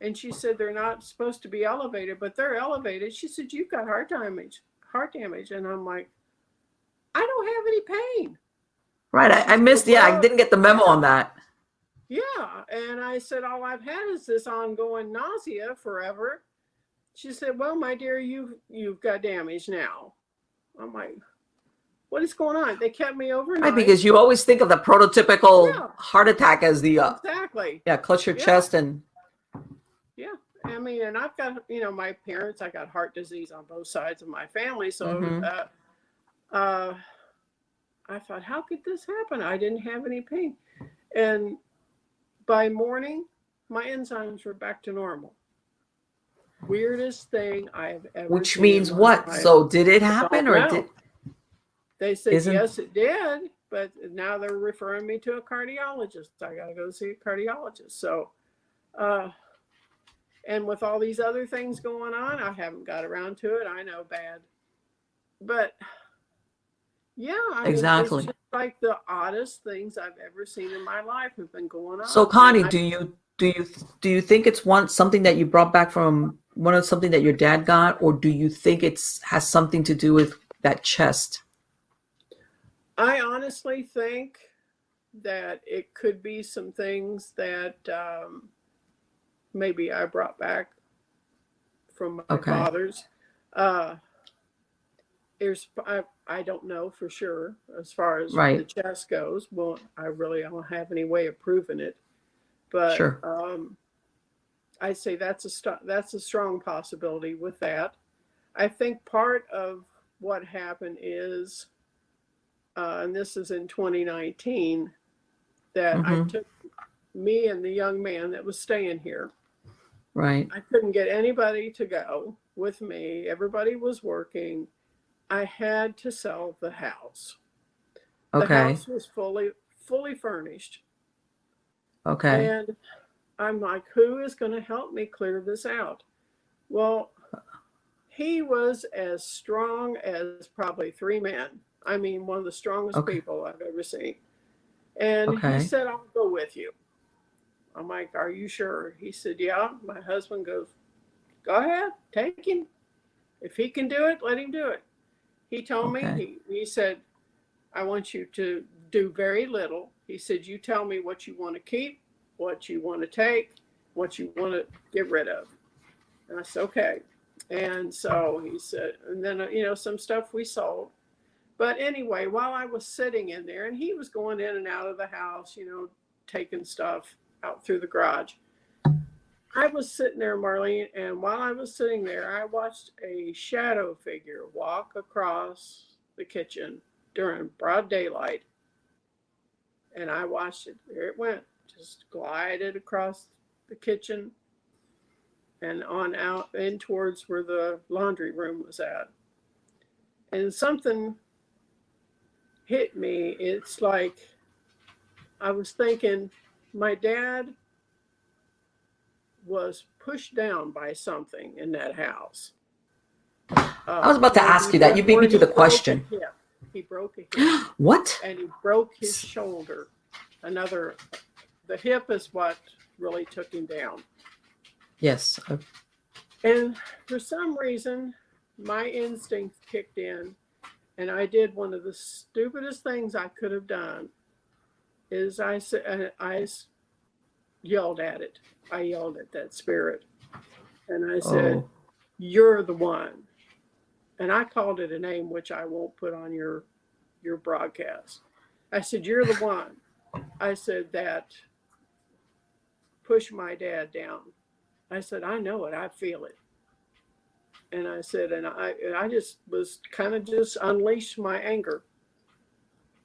And she said, they're not supposed to be elevated, but they're elevated. She said, you've got heart damage. And I'm like, I don't have any pain. Right. I missed, I didn't get the memo on that. Yeah. And I said, all I've had is this ongoing nausea forever. She said, well, my dear, you've got damage now. I'm like, what is going on? They kept me overnight. Right, because you always think of the prototypical heart attack as the exactly. Yeah, clutch your chest and I mean, and I've got, my parents, I got heart disease on both sides of my family. So I thought, how could this happen? I didn't have any pain. And by morning, my enzymes were back to normal. Weirdest thing I've ever Which seen. Means what? So did it happen or did they said yes it did, but now they're referring me to a cardiologist. I gotta go see a cardiologist. So and with all these other things going on, I haven't got around to it. I know, bad. But exactly. It's just like the oddest things I've ever seen in my life have been going on. So Connie, do you think it's something that you brought back from something that your dad got, or do you think has something to do with that chest? I honestly think that it could be some things that maybe I brought back from my father's. I don't know for sure as far as the chest goes. Well, I really don't have any way of proving it, but I'd say that's a strong possibility with that. I think part of what happened is, and this is in 2019, that I took me and the young man that was staying here. Right. I couldn't get anybody to go with me. Everybody was working. I had to sell the house. The Okay. house was fully furnished. Okay. And I'm like, who is going to help me clear this out? Well, he was as strong as probably 3 men. I mean, one of the strongest Okay. people I've ever seen. And he Okay. said, I'll go with you. I'm like, are you sure? He said, yeah. My husband goes, go ahead, take him. If he can do it, let him do it. He told Okay. me, he said, I want you to do very little. He said, you tell me what you want to keep, what you want to take, what you want to get rid of. And I said, okay. And so he said, and then, some stuff we sold. But anyway, while I was sitting in there, and he was going in and out of the house, taking stuff out through the garage, I was sitting there, Marlene, and while I was sitting there, I watched a shadow figure walk across the kitchen during broad daylight. And I watched it. There it went, just glided across the kitchen and on out in towards where the laundry room was at. And something hit me. It's like I was thinking my dad was pushed down by something in that house. I was about to ask you that. You beat me to the question. He broke a hip. What? And he broke his shoulder. The hip is what really took him down. Yes. And for some reason, my instinct kicked in, and I did one of the stupidest things I could have done. Is I yelled at it. I yelled at that spirit, and I said, "You're the one." And I called it a name which I won't put on your broadcast. I said, "You're the one." I said, "That pushed my dad down." I said, "I know it. I feel it." And I said, and I just was kind of just unleashed my anger.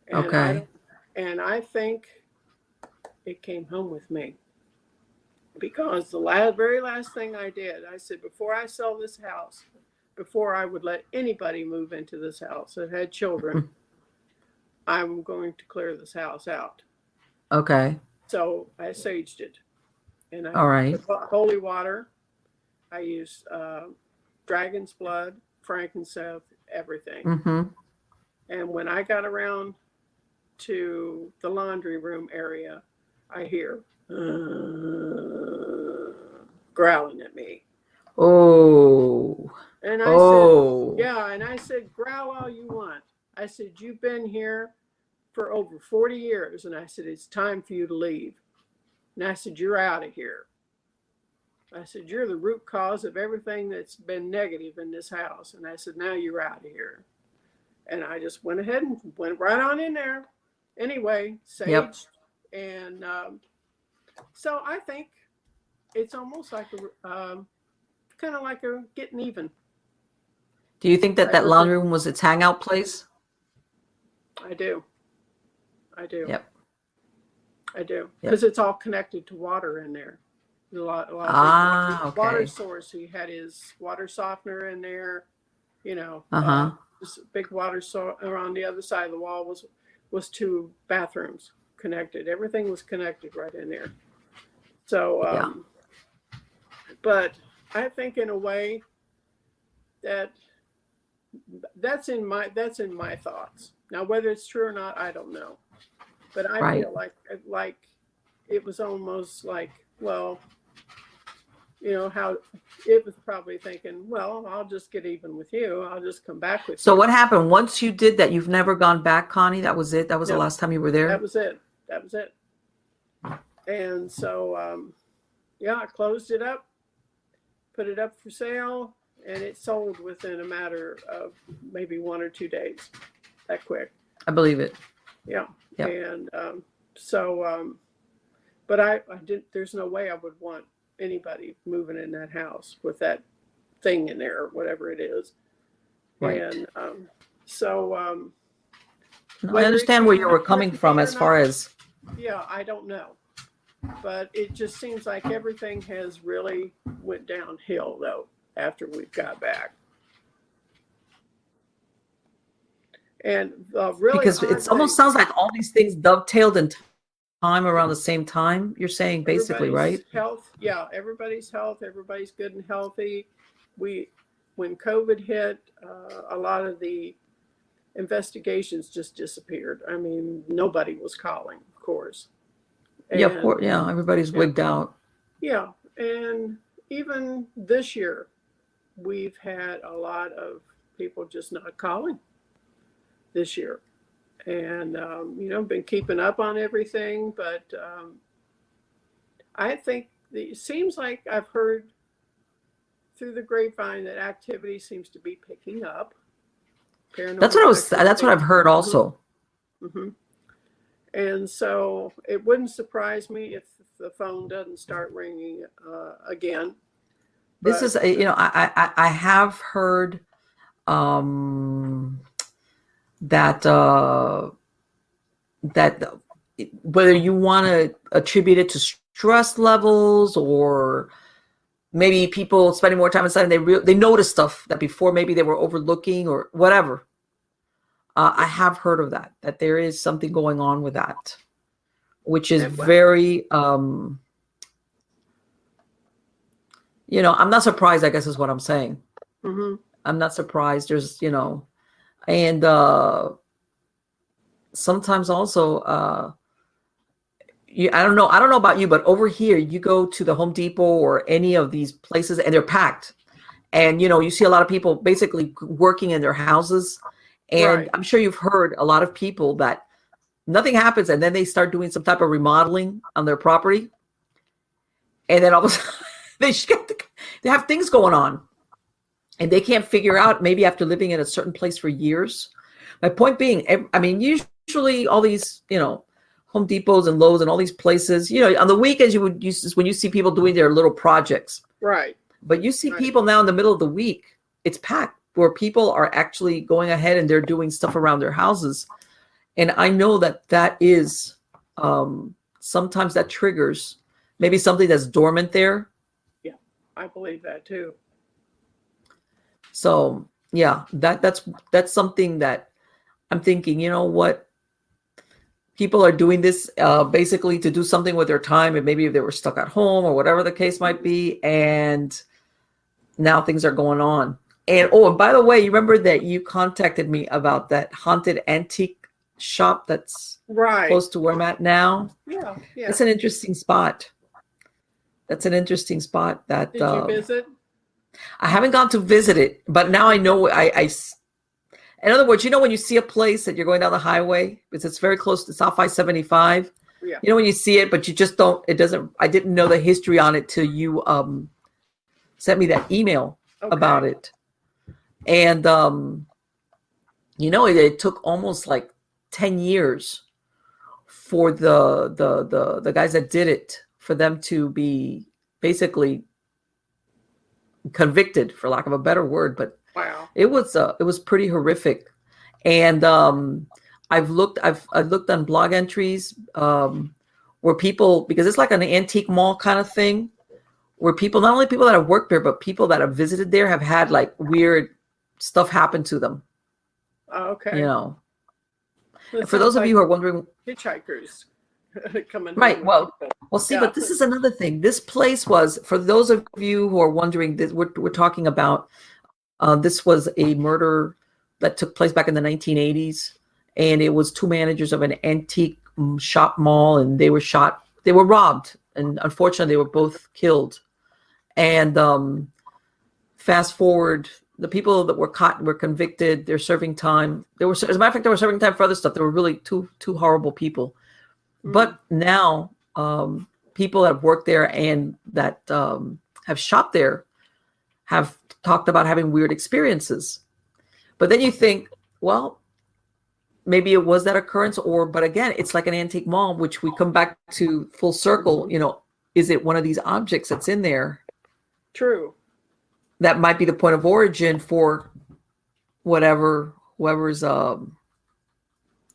And Okay. I think it came home with me. Because the very last thing I did, I said, before I sell this house, before I would let anybody move into this house that had children, I'm going to clear this house out. Okay. So I saged it. And All right. put holy water. I used dragon's blood, frankincense, everything. Mm-hmm. And when I got around to the laundry room area, I hear growling at me. Oh. And I said, yeah, and I said, growl all you want. I said, you've been here for over 40 years. And I said, it's time for you to leave. And I said, you're out of here. I said, you're the root cause of everything that's been negative in this house. And I said, now you're out of here. And I just went ahead and went right on in there. Anyway, saged. Yep. And so I think it's almost like kind of like a getting even. Do you think that laundry room was its hangout place? I do. Yep. I do. Because it's all connected to water in there. A lot of water source. He had his water softener in there, just a big water source. Around the other side of the wall was 2 bathrooms connected. Everything was connected right in there. So, but I think in a way that's in my thoughts. Now, whether it's true or not, I don't know. But I feel like it was almost like, well, how it was probably thinking, well, I'll just get even with you. I'll just come back with you. So what happened once you did that? You've never gone back, Connie? That was it? That was the last time you were there? That was it. And so, I closed it up, put it up for sale, and it sold within a matter of maybe 1 or 2 days. That quick. I believe it. Yeah. Yep. And but I didn't, there's no way I would want anybody moving in that house with that thing in there or whatever it is. Right. And I understand where you were coming from as far as. Yeah, I don't know. but it just seems like everything has really went downhill though after we've got back. And really, because it almost sounds like all these things dovetailed in time around the same time. You're saying basically, right? Health, yeah, everybody's health, everybody's good and healthy. When COVID hit, a lot of the investigations just disappeared. I mean, nobody was calling, of course. And, yeah, of course. Yeah, everybody's wigged out. Yeah, and even this year, we've had a lot of people just not calling this year. And, been keeping up on everything, but I think it seems like I've heard through the grapevine that activity seems to be picking up. That's what I've heard also. Mm-hmm. And so it wouldn't surprise me if the phone doesn't start ringing again. This is, I have heard that whether you want to attribute it to stress levels or maybe people spending more time inside and they notice stuff that before maybe they were overlooking or whatever. I have heard of that there is something going on with that, which is very, I'm not surprised, I guess is what I'm saying. Mm-hmm. I'm not surprised. There's, and sometimes also, I don't know about you, but over here, you go to the Home Depot or any of these places and they're packed. And, you see a lot of people basically working in their houses. And right. I'm sure you've heard a lot of people that nothing happens and then they start doing some type of remodeling on their property. And then all of a sudden they have things going on and they can't figure out, maybe after living in a certain place for years. My point being, I mean, usually all these, Home Depots and Lowe's and all these places, on the weekends when you see people doing their little projects. Right. But you see people now in the middle of the week, it's packed where people are actually going ahead and they're doing stuff around their houses. And I know that is sometimes that triggers maybe something that's dormant there. Yeah, I believe that too. So yeah, that's something that I'm thinking, what? People are doing this basically to do something with their time, and maybe if they were stuck at home or whatever the case might be, and now things are going on. And and by the way, you remember that you contacted me about that haunted antique shop that's close to where I'm at now? Yeah. It's an interesting spot. Did you visit? I haven't gone to visit it, but now I know in other words, when you see a place that you're going down the highway, because it's very close to South I-75, when you see it, but you just I didn't know the history on it till you sent me that email about it. And, it took almost like 10 years for the guys that did it, for them to be basically convicted, for lack of a better word, but wow, it was pretty horrific. And I've looked on blog entries where people, because it's like an antique mall kind of thing, where people, not only people that have worked there, but people that have visited there have had like weird stuff happen to them. Okay. And for those of you who are wondering, hitchhikers coming right. Well, see, but this is another thing. This place was, for those of you who are wondering, that we're talking about, this was a murder that took place back in the 1980s, and it was two managers of an antique shop mall, and they were robbed, and unfortunately they were both killed. And fast forward, the people that were caught were convicted. They're serving time. As a matter of fact, they were serving time for other stuff. They were really two horrible people. But now people that have worked there and that have shopped there have talked about having weird experiences. But then you think, well, maybe it was that occurrence, but again, it's like an antique mall, which we come back to full circle. Is it one of these objects that's in there? True. That might be the point of origin for whoever's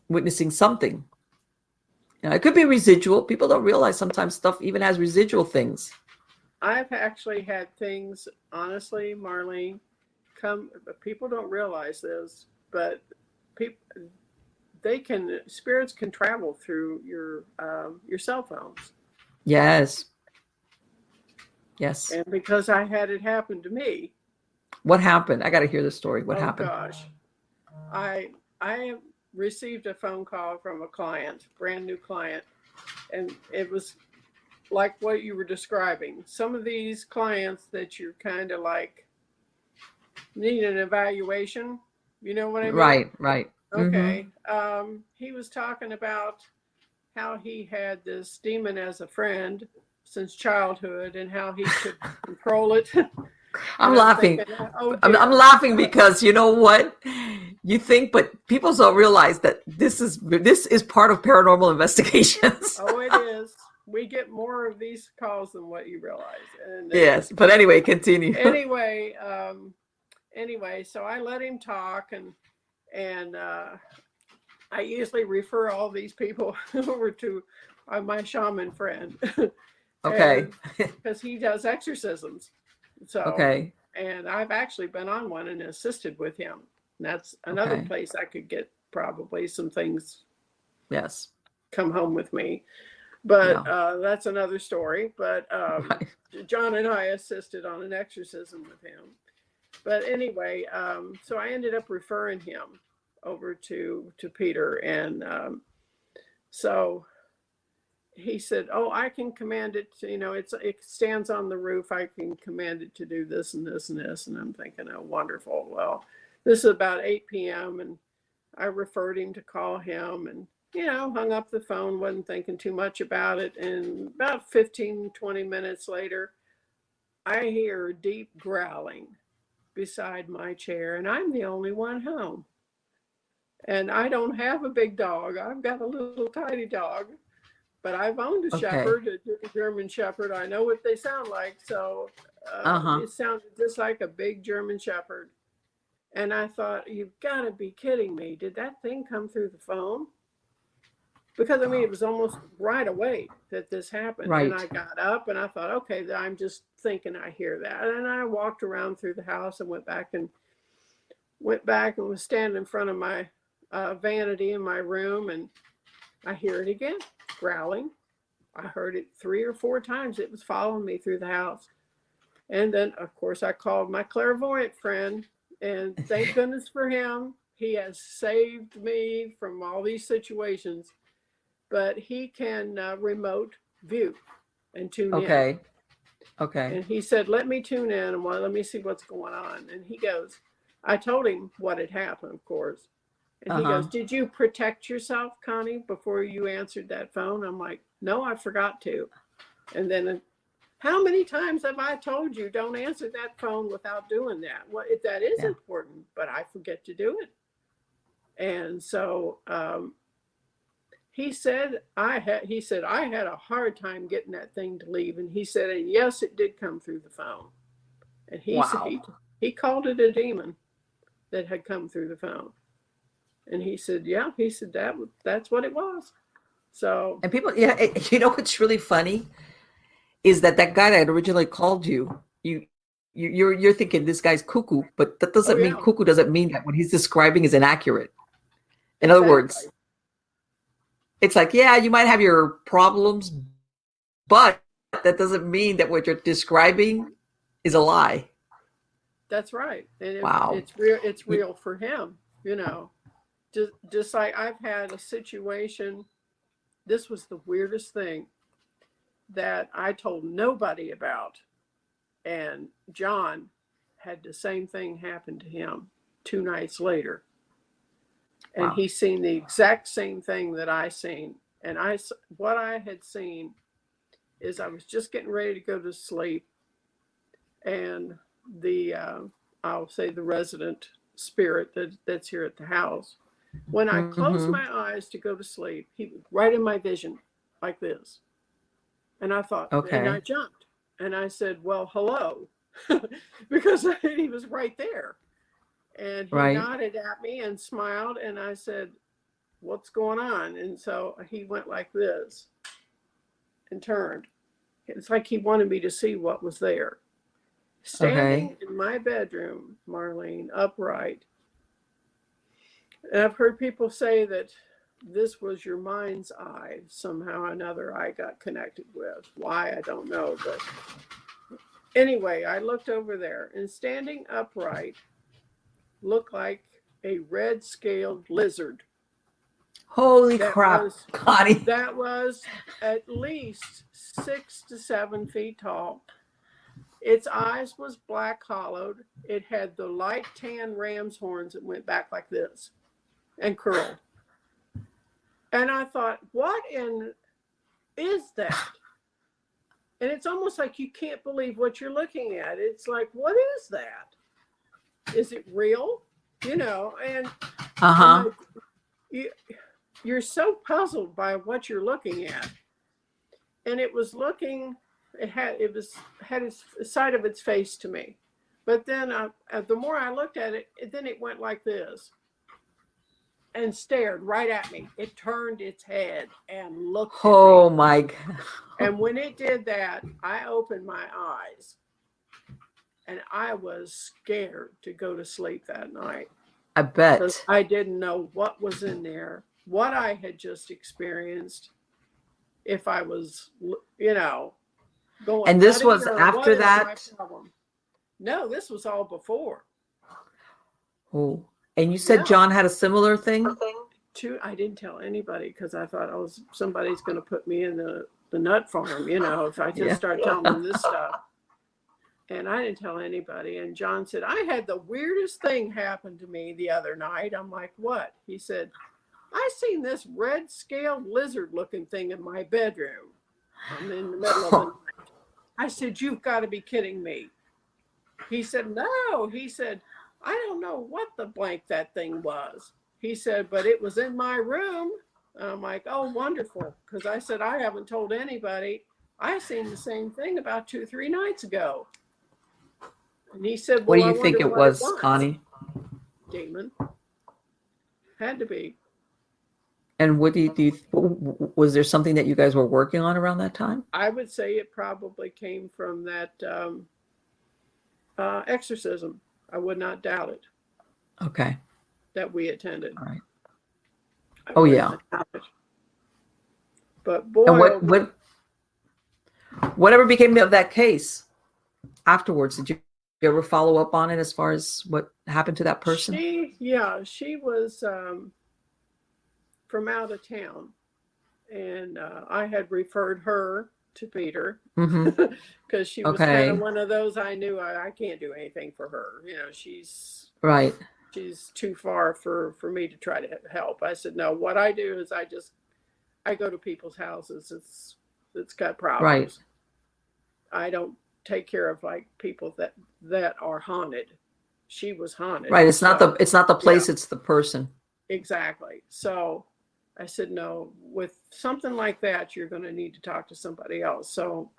witnessing something. It could be residual. People don't realize sometimes stuff even has residual things. I've actually had things, honestly, Marlene, people don't realize this, but people, spirits can travel through your cell phones. Yes. Yes. And because I had it happen to me. What happened? I got to hear the story. What happened? Oh gosh. I received a phone call from a client, brand new client, and it was like what you were describing. Some of these clients that you're kind of like need an evaluation. You know what I mean? Right. Okay. He was talking about how he had this demon as a friend since childhood and how he could control it. I'm laughing. Thinking, I'm laughing because you know what you think, but people don't realize that this is part of paranormal investigations. Oh, it is. We get more of these calls than what you realize. And yes, but anyway, continue. Anyway, so I let him talk, and I usually refer all these people over to my shaman friend. Okay. Because he does exorcisms. So, okay. And I've actually been on one and assisted with him. And that's another place I could get probably some things. Yes. Come home with me. But that's another story. But right. John and I assisted on an exorcism with him. But anyway, so I ended up referring him over to Peter. And so he said, oh, I can command it to, it stands on the roof. I can command it to do this and this and this. And I'm thinking, oh, wonderful. Well, this is about 8 p.m. and I referred him to call him and, hung up the phone, wasn't thinking too much about it. And about 15, 20 minutes later, I hear deep growling beside my chair, and I'm the only one home. And I don't have a big dog. I've got a little tiny dog. But I've owned a shepherd, a German shepherd. I know what they sound like. So it sounded just like a big German shepherd. And I thought, you've got to be kidding me. Did that thing come through the phone? Because, it was almost right away that this happened. Right. And I got up and I thought, okay, I'm just thinking I hear that. And I walked around through the house and went back and was standing in front of my vanity in my room. And I hear it again. Growling. I heard it 3 or 4 times. It was following me through the house. And then, of course, I called my clairvoyant friend, and thank goodness for him. He has saved me from all these situations. But he can remote view and tune in. Okay. And he said, let me tune in and let me see what's going on. And he goes, I told him what had happened, of course. And he goes, did you protect yourself, Connie, before you answered that phone? I'm like, no, I forgot to. And then, how many times have I told you don't answer that phone without doing that? Well, that is important, but I forget to do it. And so he said I had a hard time getting that thing to leave. And he said, and yes, it did come through the phone. And he called it a demon that had come through the phone. And he said, that's what it was. So, and people, what's really funny is that guy that originally called you, you're thinking this guy's cuckoo, but that doesn't mean cuckoo doesn't mean that what he's describing is inaccurate. In other words, it's like, you might have your problems, but that doesn't mean that what you're describing is a lie. That's right. And it's real for him, Just like I've had a situation, this was the weirdest thing that I told nobody about. And John had the same thing happen to him 2 nights later. And he's seen the exact same thing that I seen. And what I had seen is I was just getting ready to go to sleep. And I'll say the resident spirit that's here at the house, when I closed my eyes to go to sleep, he was right in my vision like this. And I thought, and I jumped. And I said, well, hello, because he was right there. And he nodded at me and smiled. And I said, what's going on? And so he went like this and turned. It's like he wanted me to see what was there. Standing in my bedroom, Marlene, upright. And I've heard people say that this was your mind's eye. Somehow another eye got connected with. Why, I don't know. But anyway, I looked over there, and standing upright looked like a red-scaled lizard. Holy crap, Connie. That was at least 6 to 7 feet tall. Its eyes was black hollowed. It had the light tan ram's horns that went back like this and curled. And I thought, what is that? And it's almost like you can't believe what you're looking at. It's like, what is that? Is it real? You know, and you're so puzzled by what you're looking at. And it was looking, it had its side of its face to me. But then the more I looked at it, then it went like this and stared right at me. It turned its head and looked at me. Oh my God. And when it did that, I opened my eyes and I was scared to go to sleep that night. I bet. Because I didn't know what was in there, what I had just experienced, if I was, you know, going. And this was after that? No, this was all before. Oh, and you said John had a similar thing? I didn't tell anybody because I thought, oh, somebody's going to put me in the nut farm, you know, if I just start telling them this stuff. And I didn't tell anybody. And John said, I had the weirdest thing happen to me the other night. I'm like, what? He said, I seen this red scaled lizard looking thing in my bedroom. I'm in the middle of the night. I said, you've got to be kidding me. He said, no. He said, I don't know what the blank that thing was. He said, but it was in my room. And I'm like, oh, wonderful. Because I said, I haven't told anybody. I seen the same thing about 2-3 nights ago. And he said, well, what do you think it was, Connie? Demon. Had to be. And what do you was there something that you guys were working on around that time? I would say it probably came from that exorcism. I would not doubt it. Okay. That we attended. All right. Oh yeah. But boy, and whatever became of that case afterwards? Did you ever follow up on it as far as what happened to that person? She was from out of town, and I had referred her to Peter because she was kind of one of those. I knew I can't do anything for her. You know, she's too far for me to try to help. I said, no, what I do is I go to people's houses. It's got problems. Right. I don't take care of like people that are haunted. She was haunted. Right. It's not the place, it's the person. Exactly. So I said, no, with something like that, you're going to need to talk to somebody else. So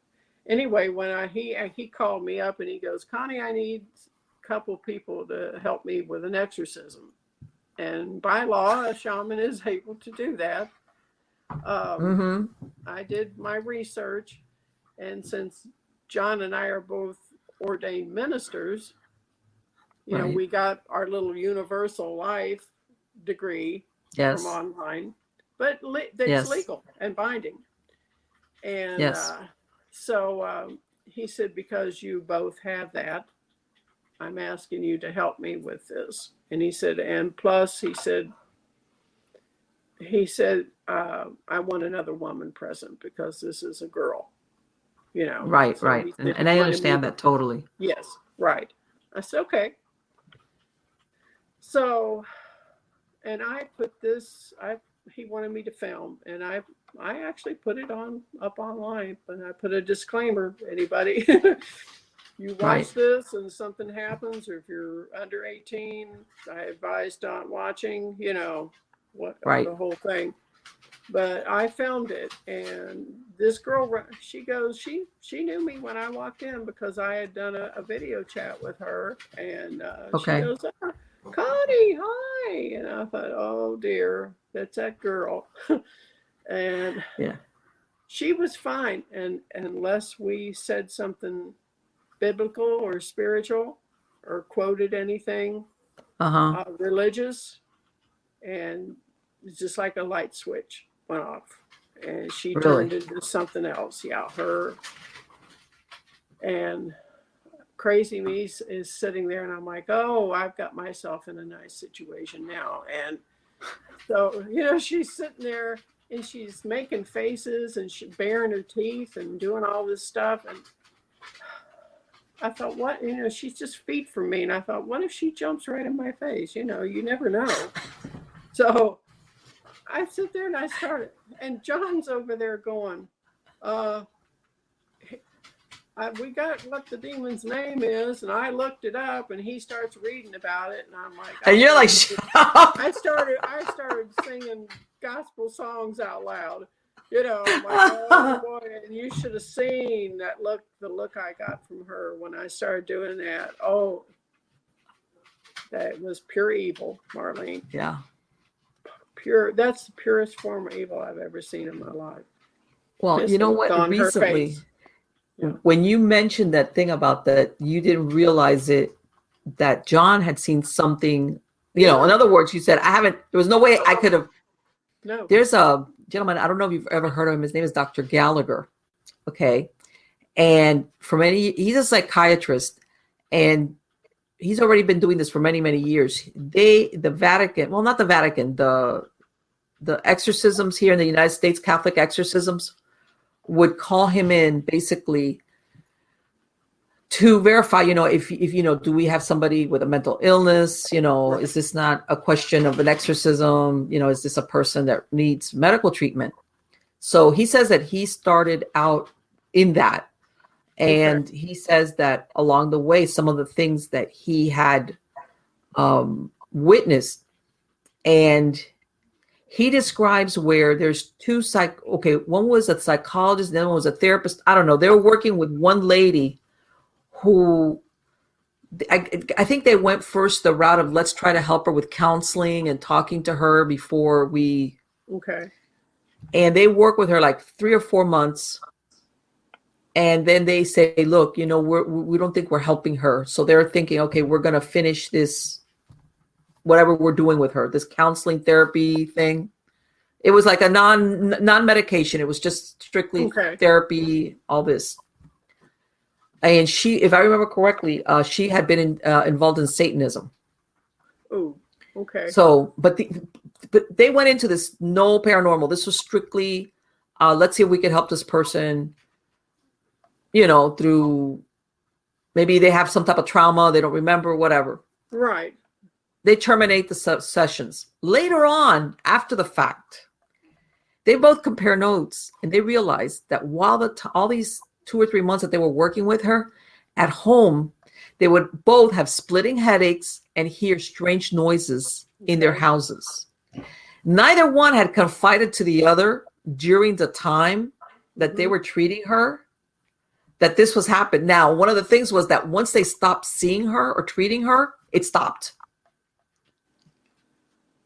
anyway, when he called me up and he goes, Connie, I need a couple people to help me with an exorcism. And by law, a shaman is able to do that. I did my research. And since John and I are both ordained ministers, you know, we got our little universal life degree from online, but that's legal and binding. And so he said, because you both have that, I'm asking you to help me with this. And he said, and plus he said, I want another woman present because this is a girl, you know. Right. And I understand that totally. Yes. Right. I said, okay. So, and I put this, he wanted me to film, and I actually put it up online, and I put a disclaimer, anybody, you watch this and something happens, or if you're under 18, I advise not watching, you know, the whole thing. But I filmed it, and this girl, she goes, she knew me when I walked in because I had done a video chat with her, and she goes, Connie, hi. And I thought, oh dear, that's that girl. And yeah, she was fine. And unless we said something biblical or spiritual or quoted anything religious, and it's just like a light switch went off. And she turned into something else. Yeah, her. And crazy me is sitting there, and I'm like, oh, I've got myself in a nice situation now. And so, she's sitting there and she's making faces and she's baring her teeth and doing all this stuff. And I thought, what, she's just feet from me. And I thought, what if she jumps right in my face? You never know. So I sit there and I started, and John's over there going, we got what the demon's name is, and I looked it up, and he starts reading about it, and I'm like, and you're like, shut up. I started singing gospel songs out loud. I'm like, oh boy, and you should have seen the look I got from her when I started doing that. Oh, that was pure evil, Marlene. Yeah. That's the purest form of evil I've ever seen in my life. Well, you know what? Recently, when you mentioned that thing about that, you didn't realize that John had seen something, in other words, you said, there was no way I could have. No. There's a gentleman, I don't know if you've ever heard of him. His name is Dr. Gallagher. Okay. And he's a psychiatrist, and he's already been doing this for many, many years. The Vatican, well, not the Vatican, the exorcisms here in the United States, Catholic exorcisms, would call him in basically to verify, if do we have somebody with a mental illness? Right. Is this not a question of an exorcism? Is this a person that needs medical treatment? So he says that he started out in that. And he says that along the way, some of the things that he had witnessed, and he describes where there's two one was a psychologist, then one was a therapist. I don't know. They were working with one lady who I think they went first the route of let's try to help her with counseling and talking to her before we. Okay. And they work with her like 3 or 4 months. And then they say, look, we don't think we're helping her. So they're thinking, okay, we're going to finish this, whatever we're doing with her, this counseling therapy thing. It was like a non-medication. It was just strictly therapy, all this. And she, if I remember correctly, she had been involved in Satanism. Oh, okay. So, but they went into this no paranormal. This was strictly, let's see if we can help this person, through maybe they have some type of trauma, they don't remember, whatever. Right. They terminate the sessions. Later on, after the fact, they both compare notes, and they realize that while all these 2 or 3 months that they were working with her at home, they would both have splitting headaches and hear strange noises in their houses. Neither one had confided to the other during the time that they were treating her that this was happening. Now, one of the things was that once they stopped seeing her or treating her, it stopped.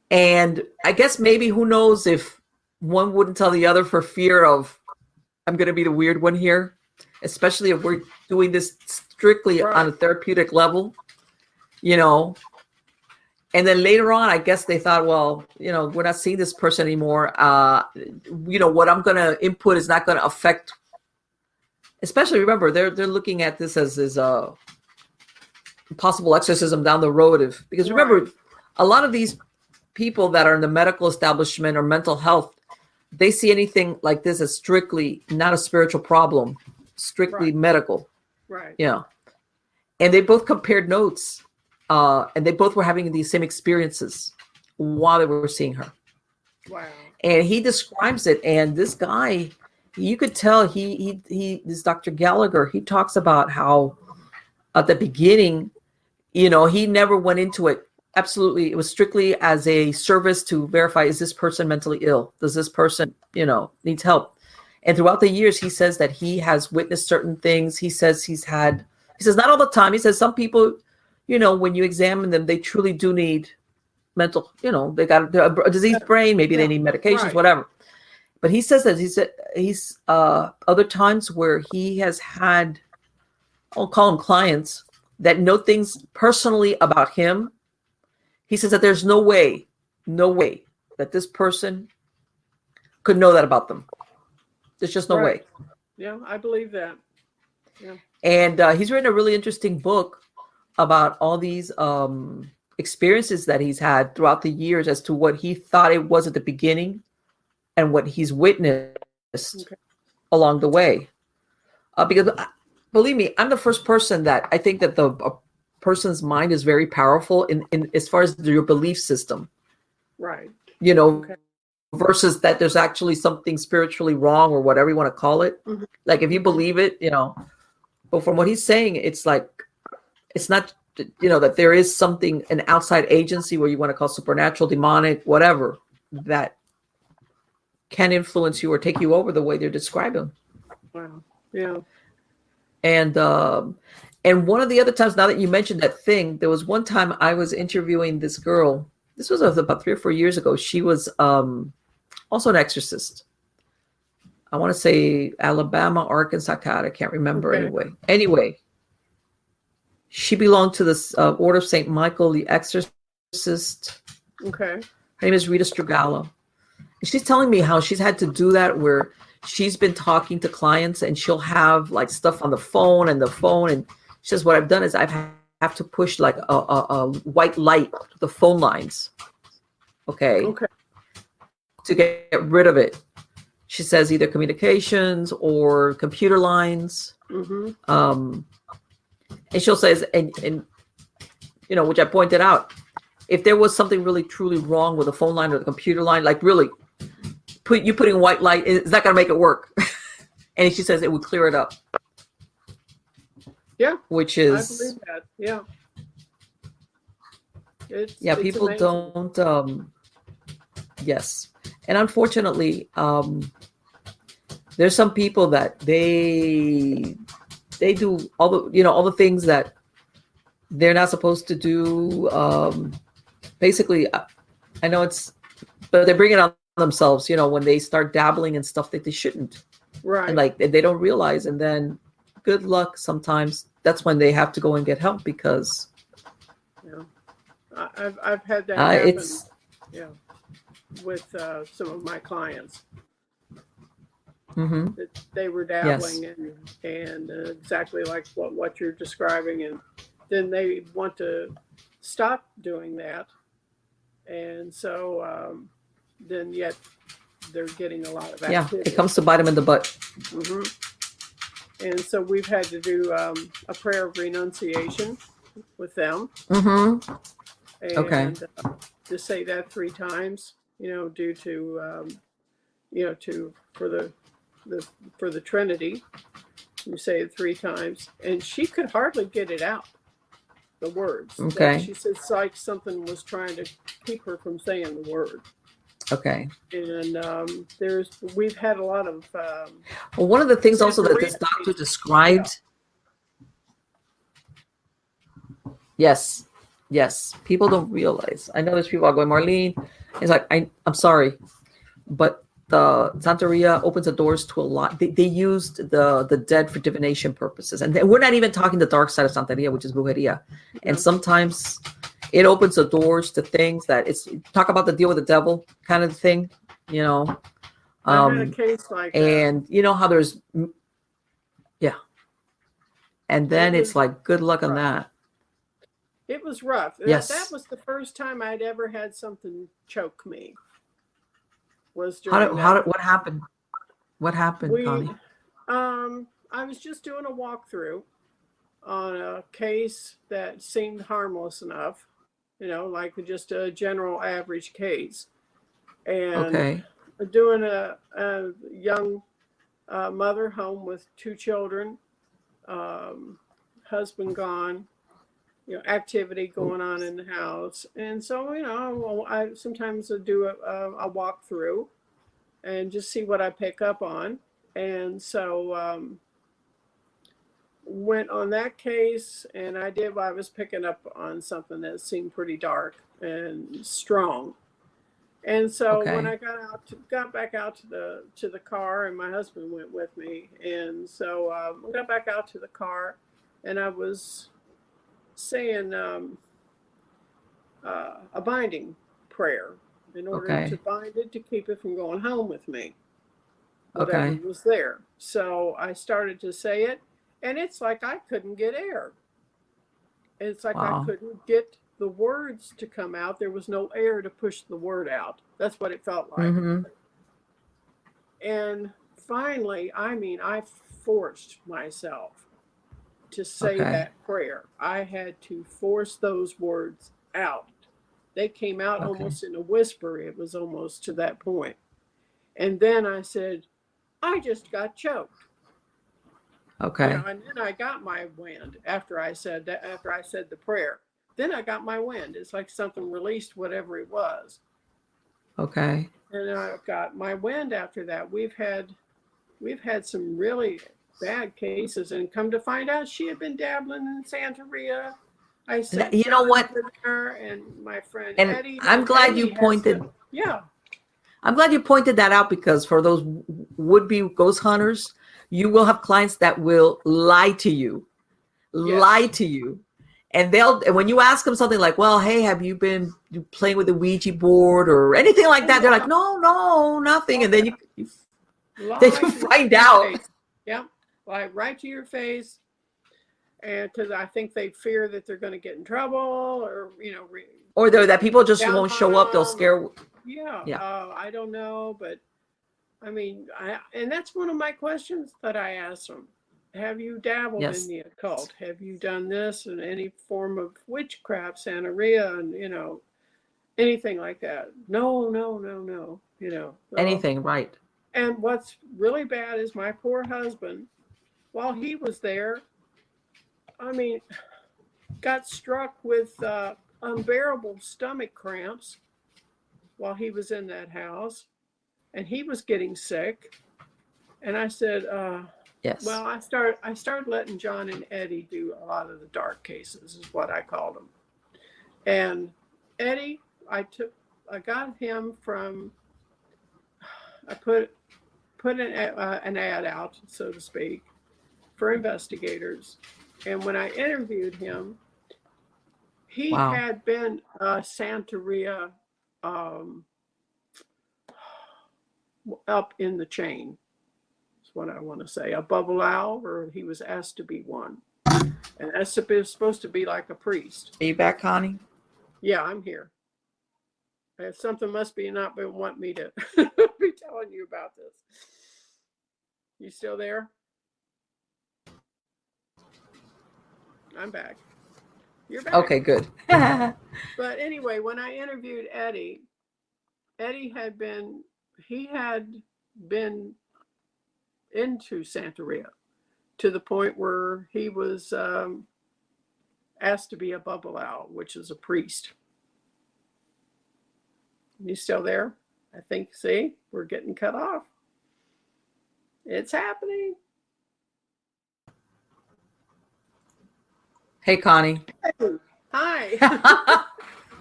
And I guess maybe, who knows if one wouldn't tell the other for fear of, I'm going to be the weird one here, especially if we're doing this strictly on a therapeutic level, And then later on, I guess they thought, well, we're not seeing this person anymore. What I'm going to input is not going to affect. Especially, remember, they're looking at this as a possible exorcism down the road. Because remember, a lot of these people that are in the medical establishment or mental health, they see anything like this as strictly not a spiritual problem, strictly medical. Right. And they both compared notes, and they both were having these same experiences while they were seeing her. Wow. And he describes it, and this guy, you could tell this Dr. Gallagher, he talks about how at the beginning, he never went into it. Absolutely. It was strictly as a service to verify, is this person mentally ill? Does this person, needs help? And throughout the years, he says that he has witnessed certain things. He says not all the time. He says some people, when you examine them, they truly do need mental, they got a diseased brain, maybe they need medications, whatever. But he says that he's other times where he has had, I'll call them clients, that know things personally about him. He says that there's no way that this person could know that about them. There's just no way. Yeah, I believe that. Yeah. And he's written a really interesting book about all these experiences that he's had throughout the years as to what he thought it was at the beginning and what he's witnessed along the way. Because believe me, I'm the first person that I think that a person's mind is very powerful in as far as your belief system. Right. Versus that there's actually something spiritually wrong or whatever you want to call it. Mm-hmm. Like if you believe it, but from what he's saying, it's like, it's not, that there is something, an outside agency, where you want to call supernatural, demonic, whatever, that can influence you or take you over the way they're describing. Wow. Yeah. And one of the other times, now that you mentioned that thing, there was one time I was interviewing this girl. This was about 3 or 4 years ago. She was also an exorcist. I want to say Alabama, Arkansas, I can't remember. Anyway, she belonged to this Order of St. Michael, the Exorcist. Okay. Her name is Rita Strugalo. And she's telling me how she's had to do that, where she's been talking to clients and she'll have like stuff on the phone. And she says, what I've done is have to push like a white light to the phone lines. Okay. To get rid of it. She says either communications or computer lines. Mm-hmm. And she'll say, and which I pointed out, if there was something really truly wrong with the phone line or the computer line, like really putting white light, it's not going to make it work. And she says it would clear it up. Yeah. Which is, I believe that. Yeah. It's people amazing. Don't, yes. And unfortunately, there's some people that they do all the things that they're not supposed to do. Basically, I know but they bring it on themselves, when they start dabbling in stuff that they shouldn't. Right. And like they don't realize, and then good luck. Sometimes that's when they have to go and get help because. I've had that happen. It's with some of my clients. Mm-hmm. They were dabbling and exactly like what you're describing, and then they want to stop doing that, and so then yet they're getting a lot of activity. It comes to bite them in the butt. Mm-hmm. And so we've had to do a prayer of renunciation with them. Mm-hmm. And to say that 3 times, due to for the Trinity. You say it 3 times, and she could hardly get it out, the words. Okay. She said it's like something was trying to keep her from saying the word. Okay. And we've had a lot of. Well, one of the things also that this doctor described. Yeah. Yes. People don't realize. I know there's people are going, Marlene. It's like, I'm sorry, but the Santeria opens the doors to a lot. They used the dead for divination purposes. And we're not even talking the dark side of Santeria, which is brujeria. And sometimes it opens the doors to things that talk about the deal with the devil kind of thing, I had a case like that. And you know how there's, and then it's like, good luck on that. It was rough. Yes. That was the first time I'd ever had something choke me. What happened? What happened, Connie? I was just doing a walkthrough on a case that seemed harmless enough, like just a general average case. And doing a young mother home with 2 children, husband gone, activity going on in the house. And so, I sometimes do a walkthrough and just see what I pick up on. And so went on that case, and I was picking up on something that seemed pretty dark and strong. And so when I got back out to the car, and my husband went with me, and so we got back out to the car, and I was saying a binding prayer in order to bind it, to keep it from going home with me, whatever was there. So I started to say it, and it's like I couldn't get air. It's like I couldn't get the words to come out. There was no air to push the word out. That's what it felt like. And finally, I forced myself to say that prayer. I had to force those words out. They came out almost in a whisper. It was almost to that point. And then I said, I just got choked. Okay. You know, and then I got my wind after I said the prayer. Then I got my wind. It's like something released whatever it was. Okay. And I got my wind after that. We've had some really bad cases, and come to find out, she had been dabbling in Santeria. I said, you know what? Her and my friend and Eddie. I'm glad you pointed. I'm glad you pointed that out, because for those would-be ghost hunters, you will have clients that will lie to you, and when you ask them something like, well, hey, have you been playing with the Ouija board or anything like that? They're like, no, nothing. And then you find out. Yep. Lie right to your face. And because I think they fear that they're going to get in trouble, or, or that people just won't show up. They'll scare. I don't know. But and that's one of my questions that I ask them. Have you dabbled in the occult? Have you done this in any form of witchcraft, Santeria, and, anything like that? No. Anything, right. And what's really bad is my poor husband, while he was there, got struck with unbearable stomach cramps while he was in that house, and he was getting sick. And I said, well, I started letting John and Eddie do a lot of the dark cases, is what I called them. And Eddie, I got him from, I put an ad out, so to speak, for investigators. And when I interviewed him, he had been Santeria up in the chain. That's what I want to say. A bubble owl, or he was asked to be one. And that's supposed to be like a priest. Are you back, Connie? Yeah, I'm here. Something must be not been want me to be telling you about this. You still there? I'm back. You're back. Okay, good. But anyway, when I interviewed Eddie had been into Santeria to the point where he was asked to be a bubble owl, which is a priest. You still there? I think, see, we're getting cut off. It's happening. Hey, Connie. Hey. Hi.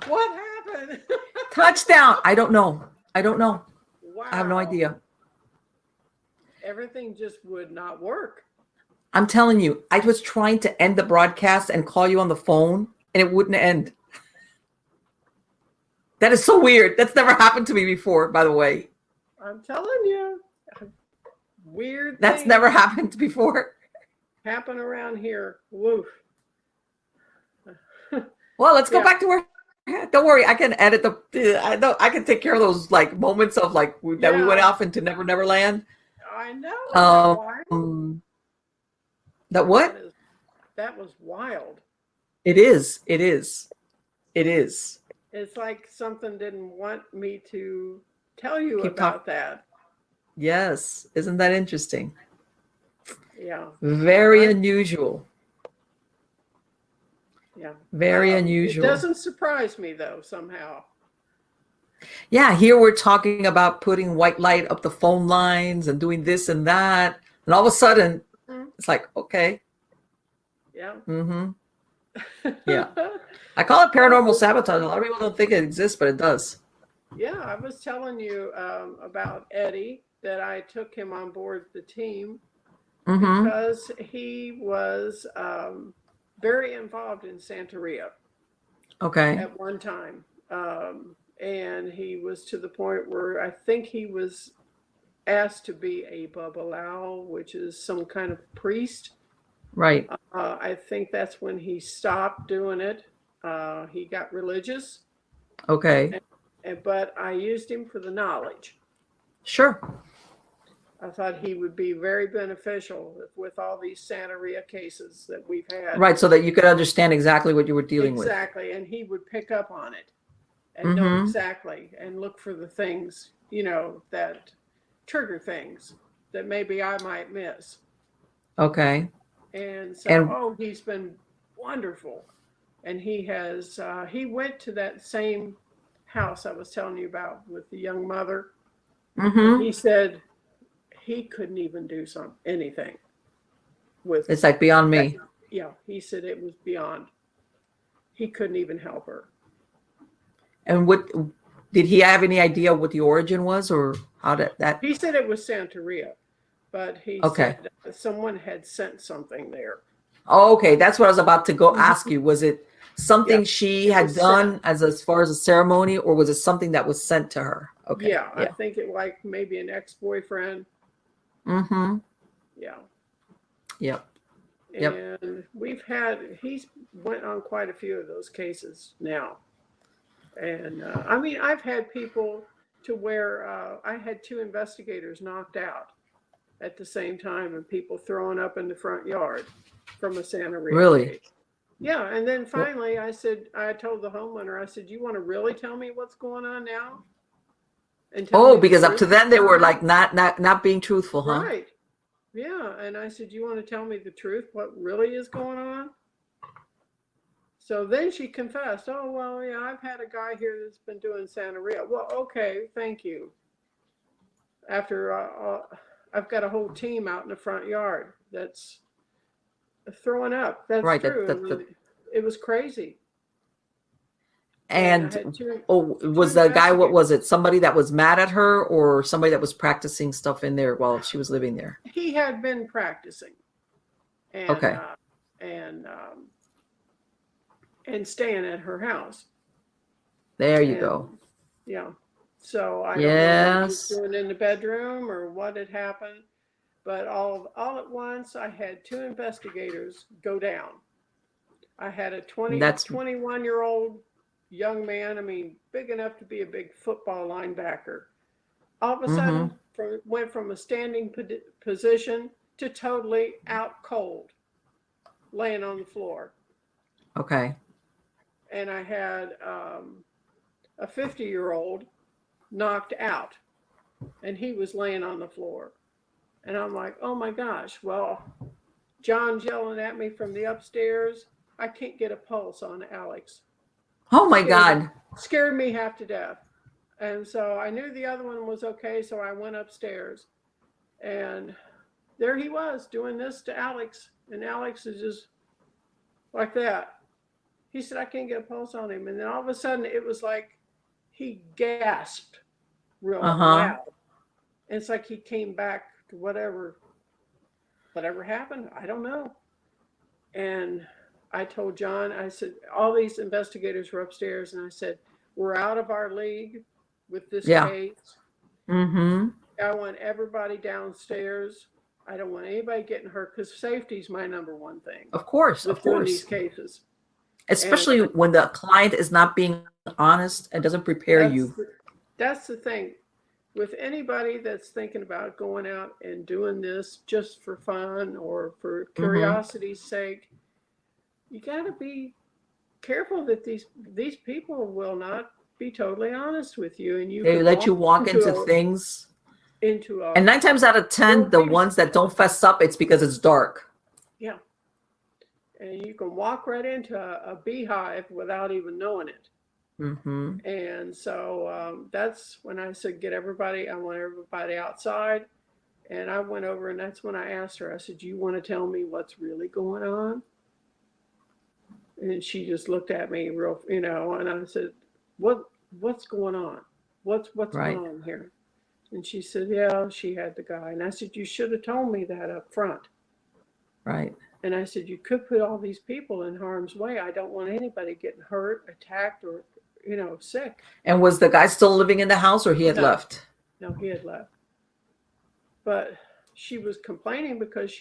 What happened? Touchdown. I don't know. Wow. I have no idea. Everything just would not work. I'm telling you, I was trying to end the broadcast and call you on the phone, and it wouldn't end. That is so weird. That's never happened to me before, by the way. I'm telling you. Weird. That's never happened before. Happen around here. Woof. Well, let's go back to where. Don't worry, I can edit I can take care of those like moments of like that we went off into Never Never Land. I know. That what? That was wild. It is. It's like something didn't want me to tell you about that. Yes. Isn't that interesting? Yeah. Very unusual. Yeah. Very unusual. It doesn't surprise me though, somehow. Yeah, here we're talking about putting white light up the phone lines and doing this and that. And all of a sudden, it's like, okay. Yeah. Mm-hmm. Yeah. I call it paranormal sabotage. A lot of people don't think it exists, but it does. Yeah, I was telling you about Eddie, that I took him on board the team Mm-hmm. because he was very involved in Santeria Okay. at one time. And he was to the point where I think he was asked to be a babalao, which is some kind of priest. Right. I think that's when he stopped doing it. He got religious, Okay. but I used him for the knowledge. Sure. I thought he would be very beneficial with all these Santeria cases that we've had. Right. So that you could understand exactly what you were dealing with. Exactly. And he would pick up on it and know Mm-hmm. exactly and look for the things, that trigger things that maybe I might miss. Okay. And so, And he's been wonderful. And he went to that same house I was telling you about with the young mother. And mm-hmm. he said he couldn't even do anything with It's like beyond that. me. Yeah, he said it was beyond. He couldn't even help her. And what did he have any idea what the origin was, or how did that? He said it was Santeria, but he Okay. said someone had sent something there. Oh, okay. That's what I was about to go Mhm. ask you. Was it something Yeah, she it had was done sent. as far as a ceremony, or was it something that was sent to her? Okay. Yeah, I Yeah. think it like maybe an ex-boyfriend. Mm-hmm. Yeah. Yep. Yep. And he's went on quite a few of those cases now. And I mean, I've had people to where I had 2 investigators knocked out at the same time and people throwing up in the front yard from a Santeria Really? case. Yeah, and then Well, finally I told the homeowner, I said, you want to really tell me what's going on now? And tell oh, me the because up to truth? then they were like not being truthful, huh? Right. Yeah. And I said, you want to tell me the truth? What really is going on? So then she confessed, oh, well, yeah, I've had a guy here that's been doing Santeria. Well, okay, thank you. After I've got a whole team out in the front yard that's throwing up. That's Right. true. I mean, it was crazy. And I And had oh, two was the guy, what investigators. was it? Somebody that was mad at her, or somebody that was practicing stuff in there while she was living there? He had been practicing and Okay. uh, and um, and staying at her house. There you And go. yeah, so I don't know what he was Yes. doing in the bedroom or what had happened, but all at once I had 2 investigators go down. I had a That's 21-year-old young man, I mean, big enough to be a big football linebacker. All of a mm-hmm. sudden, went from a standing position to totally out cold, laying on the floor. Okay. And I had a 50-year-old knocked out, and he was laying on the floor. And I'm like, oh my gosh, well, John's yelling at me from the upstairs. I can't get a pulse on Alex. Oh my God. Scared me half to death. And so I knew the other one was okay, so I went upstairs. And there he was doing this to Alex. And Alex is just like that. He said, I can't get a pulse on him. And then all of a sudden, it was like he gasped real Uh-huh. loud. And it's like he came back to whatever happened. I don't know. And I told John, I said, all these investigators were upstairs. And I said, we're out of our league with this Yeah. case. Mm-hmm. I want everybody downstairs. I don't want anybody getting hurt because safety is my number one thing. Of course. With Of doing course. these cases. Especially when the client is not being honest and doesn't prepare you. That's the thing. With anybody that's thinking about going out and doing this just for fun or for curiosity's sake, you got to be careful that these people will not be totally honest with you, and They let you walk into things. And 9 times out of 10, the ones that don't fess up, it's because it's dark. Yeah. And you can walk right into a beehive without even knowing it. Mm-hmm. And so that's when I said, I want everybody outside. And I went over and that's when I asked her, I said, you want to tell me what's really going on? And she just looked at me real, and I said, what's going on? What's Right. going on here? And she said, yeah, she had the guy. And I said, you should have told me that up front. Right. And I said, you could put all these people in harm's way. I don't want anybody getting hurt, attacked, or, sick. And was the guy still living in the house, or he had left? No, he had left. But she was complaining because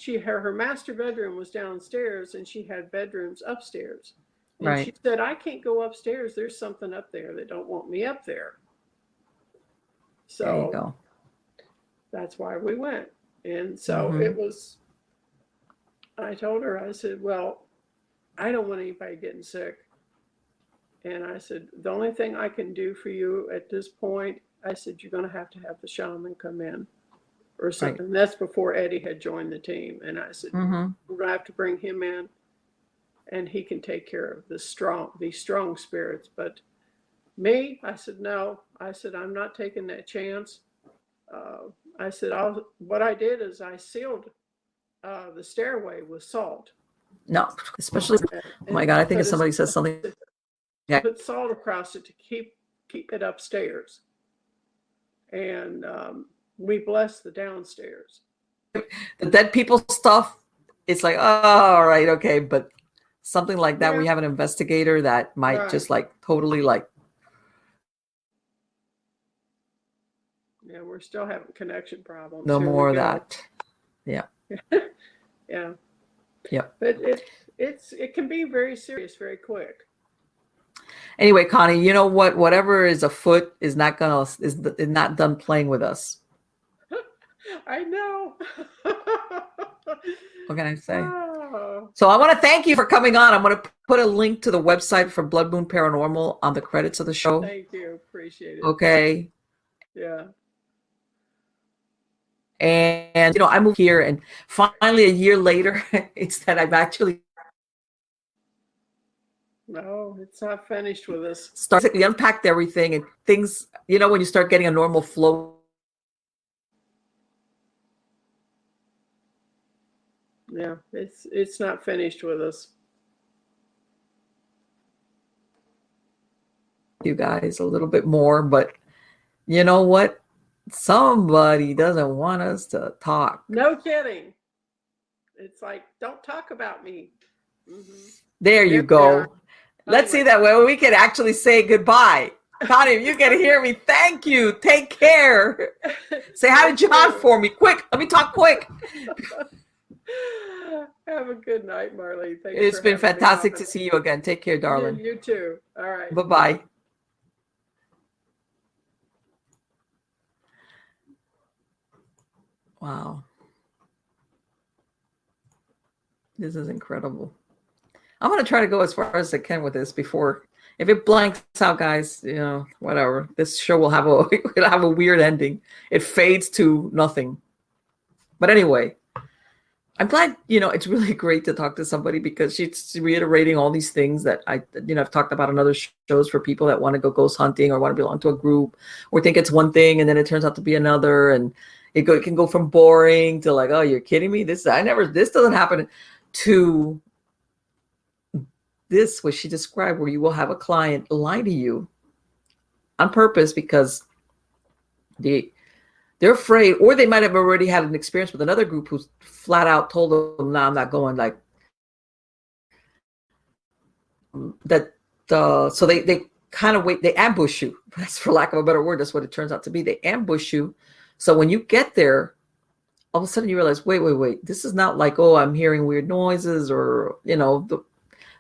her master bedroom was downstairs and she had bedrooms upstairs. And right. She said, I can't go upstairs. There's something up there that don't want me up there. So there you go. That's why we went. And so it was, I told her, I said, well, I don't want anybody getting sick. And I said, the only thing I can do for you at this point, I said, you're going to have the shaman come in or something. Right. That's before Eddie had joined the team. And I said, we're going to have to bring him in and he can take care of these strong spirits. But me, I said, no. I said, I'm not taking that chance. I said, what I did is I sealed the stairway with salt. No, especially, oh my God, I think if somebody says something. Yeah. Put salt across it to keep it upstairs. And we blessed the downstairs. The dead people stuff, it's like, oh, all right, okay. But something like that, we have an investigator that might just like totally like. Yeah, we're still having connection problems. No more of that. Yeah. Yeah. Yeah. But it can be very serious very quick. Anyway, Connie, you know what? Whatever is afoot is not done playing with us. I know. What can I say? Oh. So I want to thank you for coming on. I'm going to put a link to the website for Blood Moon Paranormal on the credits of the show. Thank you. Appreciate it. Okay. Yeah. And I moved here, and finally a year later, it's that I've actually. No, it's not finished with us. We unpacked everything and things, when you start getting a normal flow. Yeah, it's not finished with us. You guys a little bit more, but you know what? Somebody doesn't want us to talk. No kidding. It's like, don't talk about me. There you go. Let's see that way we can actually say goodbye. Connie, if you can hear me, thank you. Take care. Say hi to John for me. Quick. Let me talk quick. Have a good night, Marlene. Thanks. It's been fantastic to see you again. Take care, darling. You too. All right. Bye-bye. Wow. This is incredible. I'm going to try to go as far as I can with this before. If it blanks out, guys, whatever. This show will have a weird ending. It fades to nothing. But anyway, I'm glad, it's really great to talk to somebody because she's reiterating all these things that I've talked about on other shows for people that want to go ghost hunting or want to belong to a group or think it's one thing and then it turns out to be another. And it can go from boring to like, oh, you're kidding me? This doesn't happen, to this, what she described, where you will have a client lie to you on purpose because they're afraid, or they might have already had an experience with another group who's flat out told them, no, I'm not going, like that. So they kind of wait, they ambush you. That's, for lack of a better word, that's what it turns out to be. They ambush you. So when you get there, all of a sudden you realize, wait, this is not like, oh, I'm hearing weird noises or,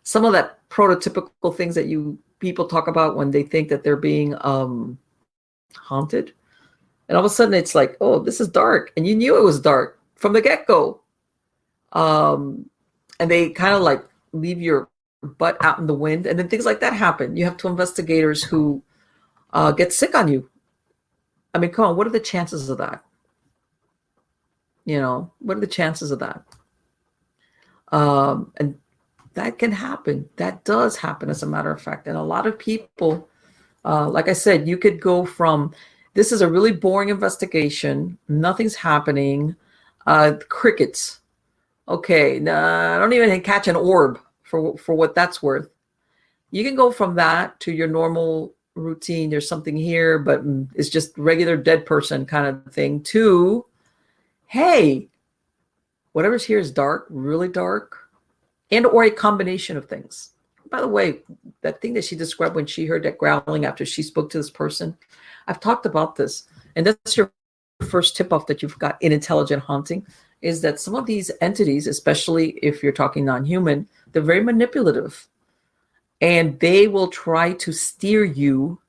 some of that prototypical things that people talk about when they think that they're being haunted. And all of a sudden it's like, oh, this is dark. And you knew it was dark from the get-go. And they kind of like leave your butt out in the wind. And then things like that happen. You have two investigators who get sick on you. I mean, come on, what are the chances of that? What are the chances of that? And that can happen. That does happen, as a matter of fact. And a lot of people, like I said, you could go from, this is a really boring investigation, nothing's happening, crickets. Okay, I don't even catch an orb for what that's worth. You can go from that to your normal routine. There's something here, but it's just regular dead person kind of thing, to, hey, whatever's here is dark, really dark, and or a combination of things. By the way, that thing that she described when she heard that growling after she spoke to this person, I've talked about this, and that's your first tip-off that you've got in intelligent haunting, is that some of these entities, especially if you're talking non-human, they're very manipulative. And they will try to steer you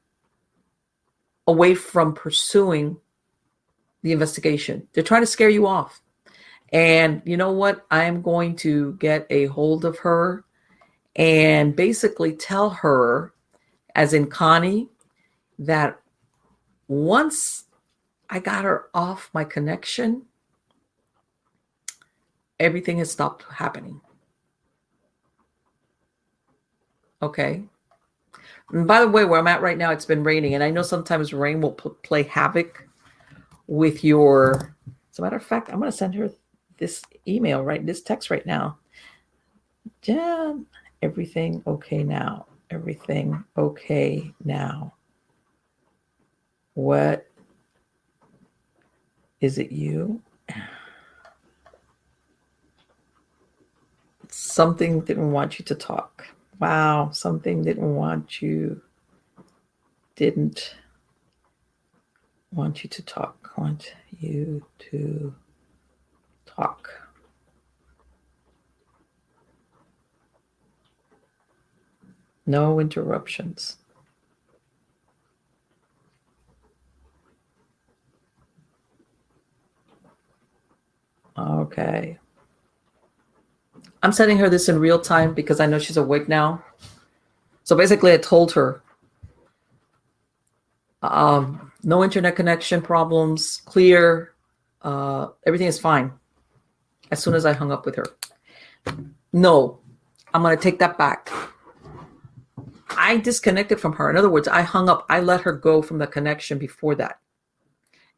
away from pursuing the investigation. They're trying to scare you off. And you know what? I am going to get a hold of her and basically tell her, as in Connie, that once I got her off my connection, everything has stopped happening. Okay. And by the way, where I'm at right now, it's been raining, and I know sometimes rain will play havoc with your. As a matter of fact, I'm going to send her this email, this text right now. Jen, everything okay now? Everything okay now? What is it? You? Something didn't want you to talk. Wow, something didn't want you to talk. Want you to talk. No interruptions. Okay. I'm sending her this in real time because I know she's awake now. So basically, I told her, no internet connection problems, clear, everything is fine. As soon as I hung up with her. No, I'm going to take that back. I disconnected from her. In other words, I hung up. I let her go from the connection before that.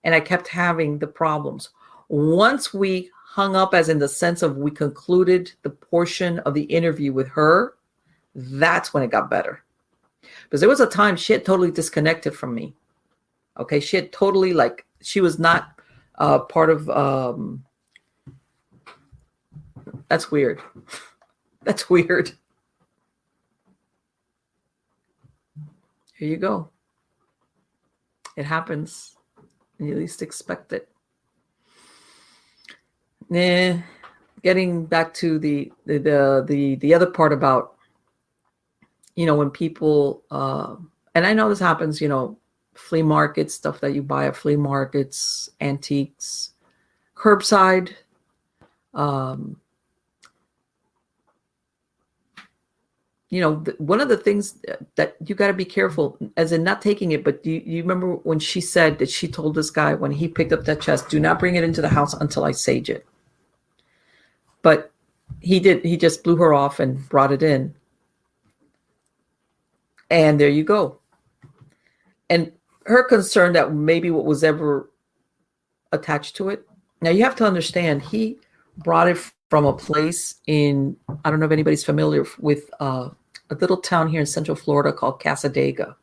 And I kept having the problems. Once we hung up, as in the sense of we concluded the portion of the interview with her, that's when it got better. Because there was a time she had totally disconnected from me. Okay, she had totally, like, she was not part of, that's weird. That's weird. Here you go. It happens when you least expect it. Getting back to the other part about, when people, and I know this happens, flea markets, stuff that you buy at flea markets, antiques, curbside, one of the things that you got to be careful, as in not taking it, but you remember when she said that she told this guy when he picked up that chest, do not bring it into the house until I sage it. But he did. He just blew her off and brought it in. And there you go. And her concern that maybe what was ever attached to it. Now you have to understand, he brought it from a place in, I don't know if anybody's familiar with a little town here in Central Florida called Casadega.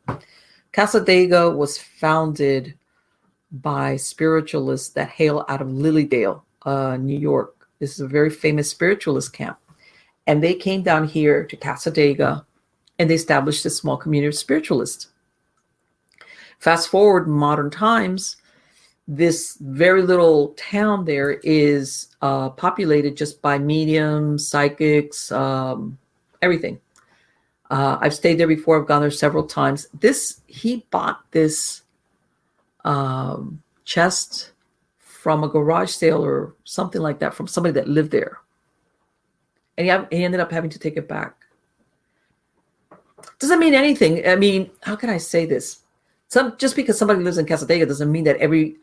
Casadega was founded by spiritualists that hail out of Lilydale, New York. This is a very famous spiritualist camp. And they came down here to Casadega and they established a small community of spiritualists. Fast forward modern times, this very little town there is populated just by mediums, psychics, everything. I've stayed there before. I've gone there several times. He bought this chest from a garage sale or something like that from somebody that lived there. And he ended up having to take it back. Doesn't mean anything. I mean, how can I say this? Just because somebody lives in Casadega doesn't mean that every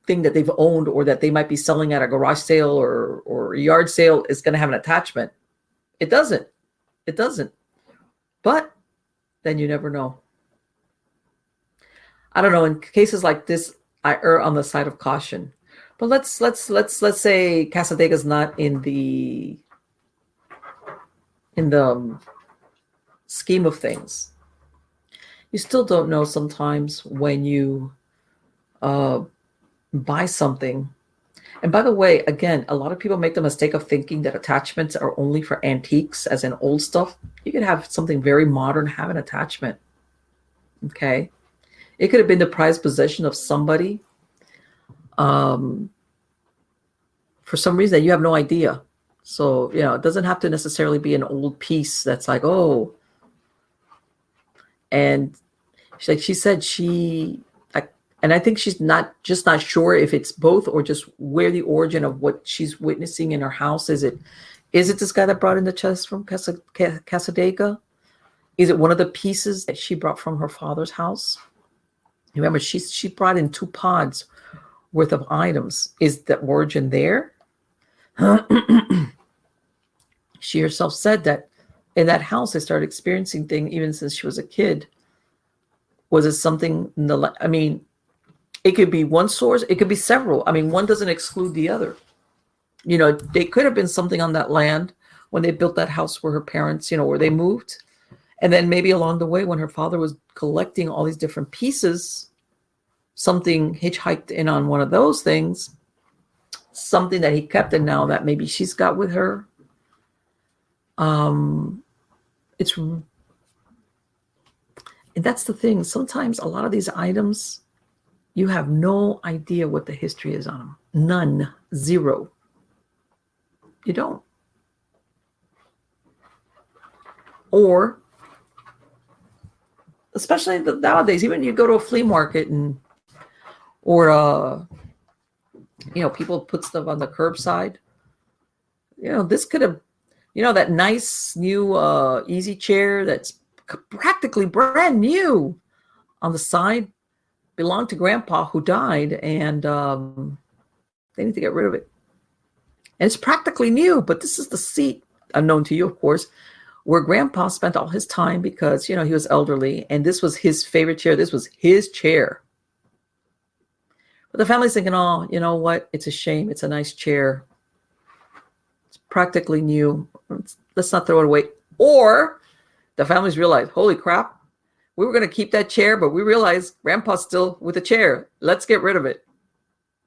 thing that they've owned or that they might be selling at a garage sale or a yard sale is going to have an attachment. It doesn't. It doesn't. But then you never know. I don't know. In cases like this, I err on the side of caution. But let's say Casadega's not in the in the scheme of things. You still don't know sometimes when you buy something. And by the way, again, a lot of people make the mistake of thinking that attachments are only for antiques, as in old stuff. You could have something very modern, have an attachment. Okay. It could have been the prized possession of somebody for some reason that you have no idea. So, it doesn't have to necessarily be an old piece that's like, oh. And she said and I think she's not sure if it's both or just where the origin of what she's witnessing in her house. Is it this guy that brought in the chest from Casadega? Is it one of the pieces that she brought from her father's house? Remember, she brought in 2 pods worth of items. Is the origin there? She herself said that in that house, they started experiencing things even since she was a kid. Was it something it could be one source. It could be several. One doesn't exclude the other. They could have been something on that land when they built that house where her parents, where they moved. And then maybe along the way when her father was collecting all these different pieces, something hitchhiked in on one of those things, something that he kept and now that maybe she's got with her. And that's the thing. Sometimes a lot of these items, you have no idea what the history is on them. None. Zero. You don't. Or, especially nowadays, even you go to a flea market or people put stuff on the curbside. This could have, that nice new easy chair that's practically brand new on the side belonged to Grandpa who died, and they need to get rid of it. And it's practically new, but this is the seat, unknown to you, of course, where Grandpa spent all his time because, he was elderly, and this was his favorite chair. This was his chair. But the family's thinking, oh, you know what? It's a shame. It's a nice chair. It's practically new. Let's not throw it away. Or the families realize, holy crap, we were going to keep that chair, but we realized Grandpa's still with the chair. Let's get rid of it.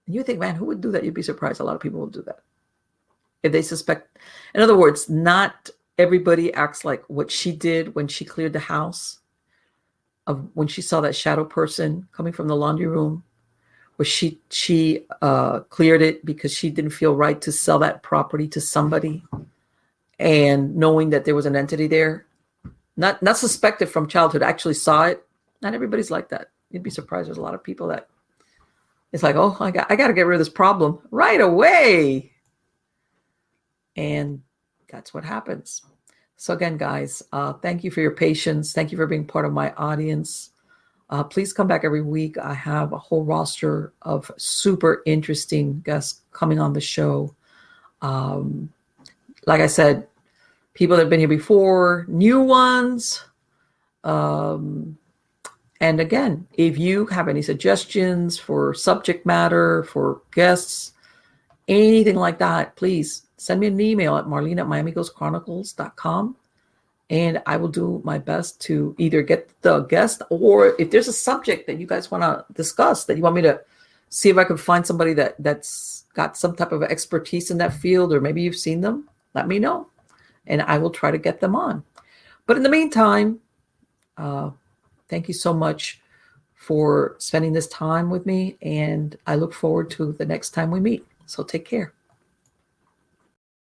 And you think, man, who would do that? You'd be surprised. A lot of people will do that. If they suspect. In other words, not everybody acts like what she did when she cleared the house, of when she saw that shadow person coming from the laundry room, where she cleared it because she didn't feel right to sell that property to somebody, and knowing that there was an entity there, not suspected from childhood, actually saw it. Not everybody's like that. You'd be surprised. There's a lot of people that it's like, oh, I got to get rid of this problem right away. And that's what happens. So again, guys, thank you for your patience. Thank you for being part of my audience. Please come back every week. I have a whole roster of super interesting guests coming on the show. Like I said, people that have been here before, new ones. And again, if you have any suggestions for subject matter, for guests, anything like that, please send me an email at marlene@miamighostchronicles.com. And I will do my best to either get the guest, or if there's a subject that you guys want to discuss, that you want me to see if I can find somebody that's got some type of expertise in that field, or maybe you've seen them, let me know. And I will try to get them on. But in the meantime, thank you so much for spending this time with me. And I look forward to the next time we meet. So take care.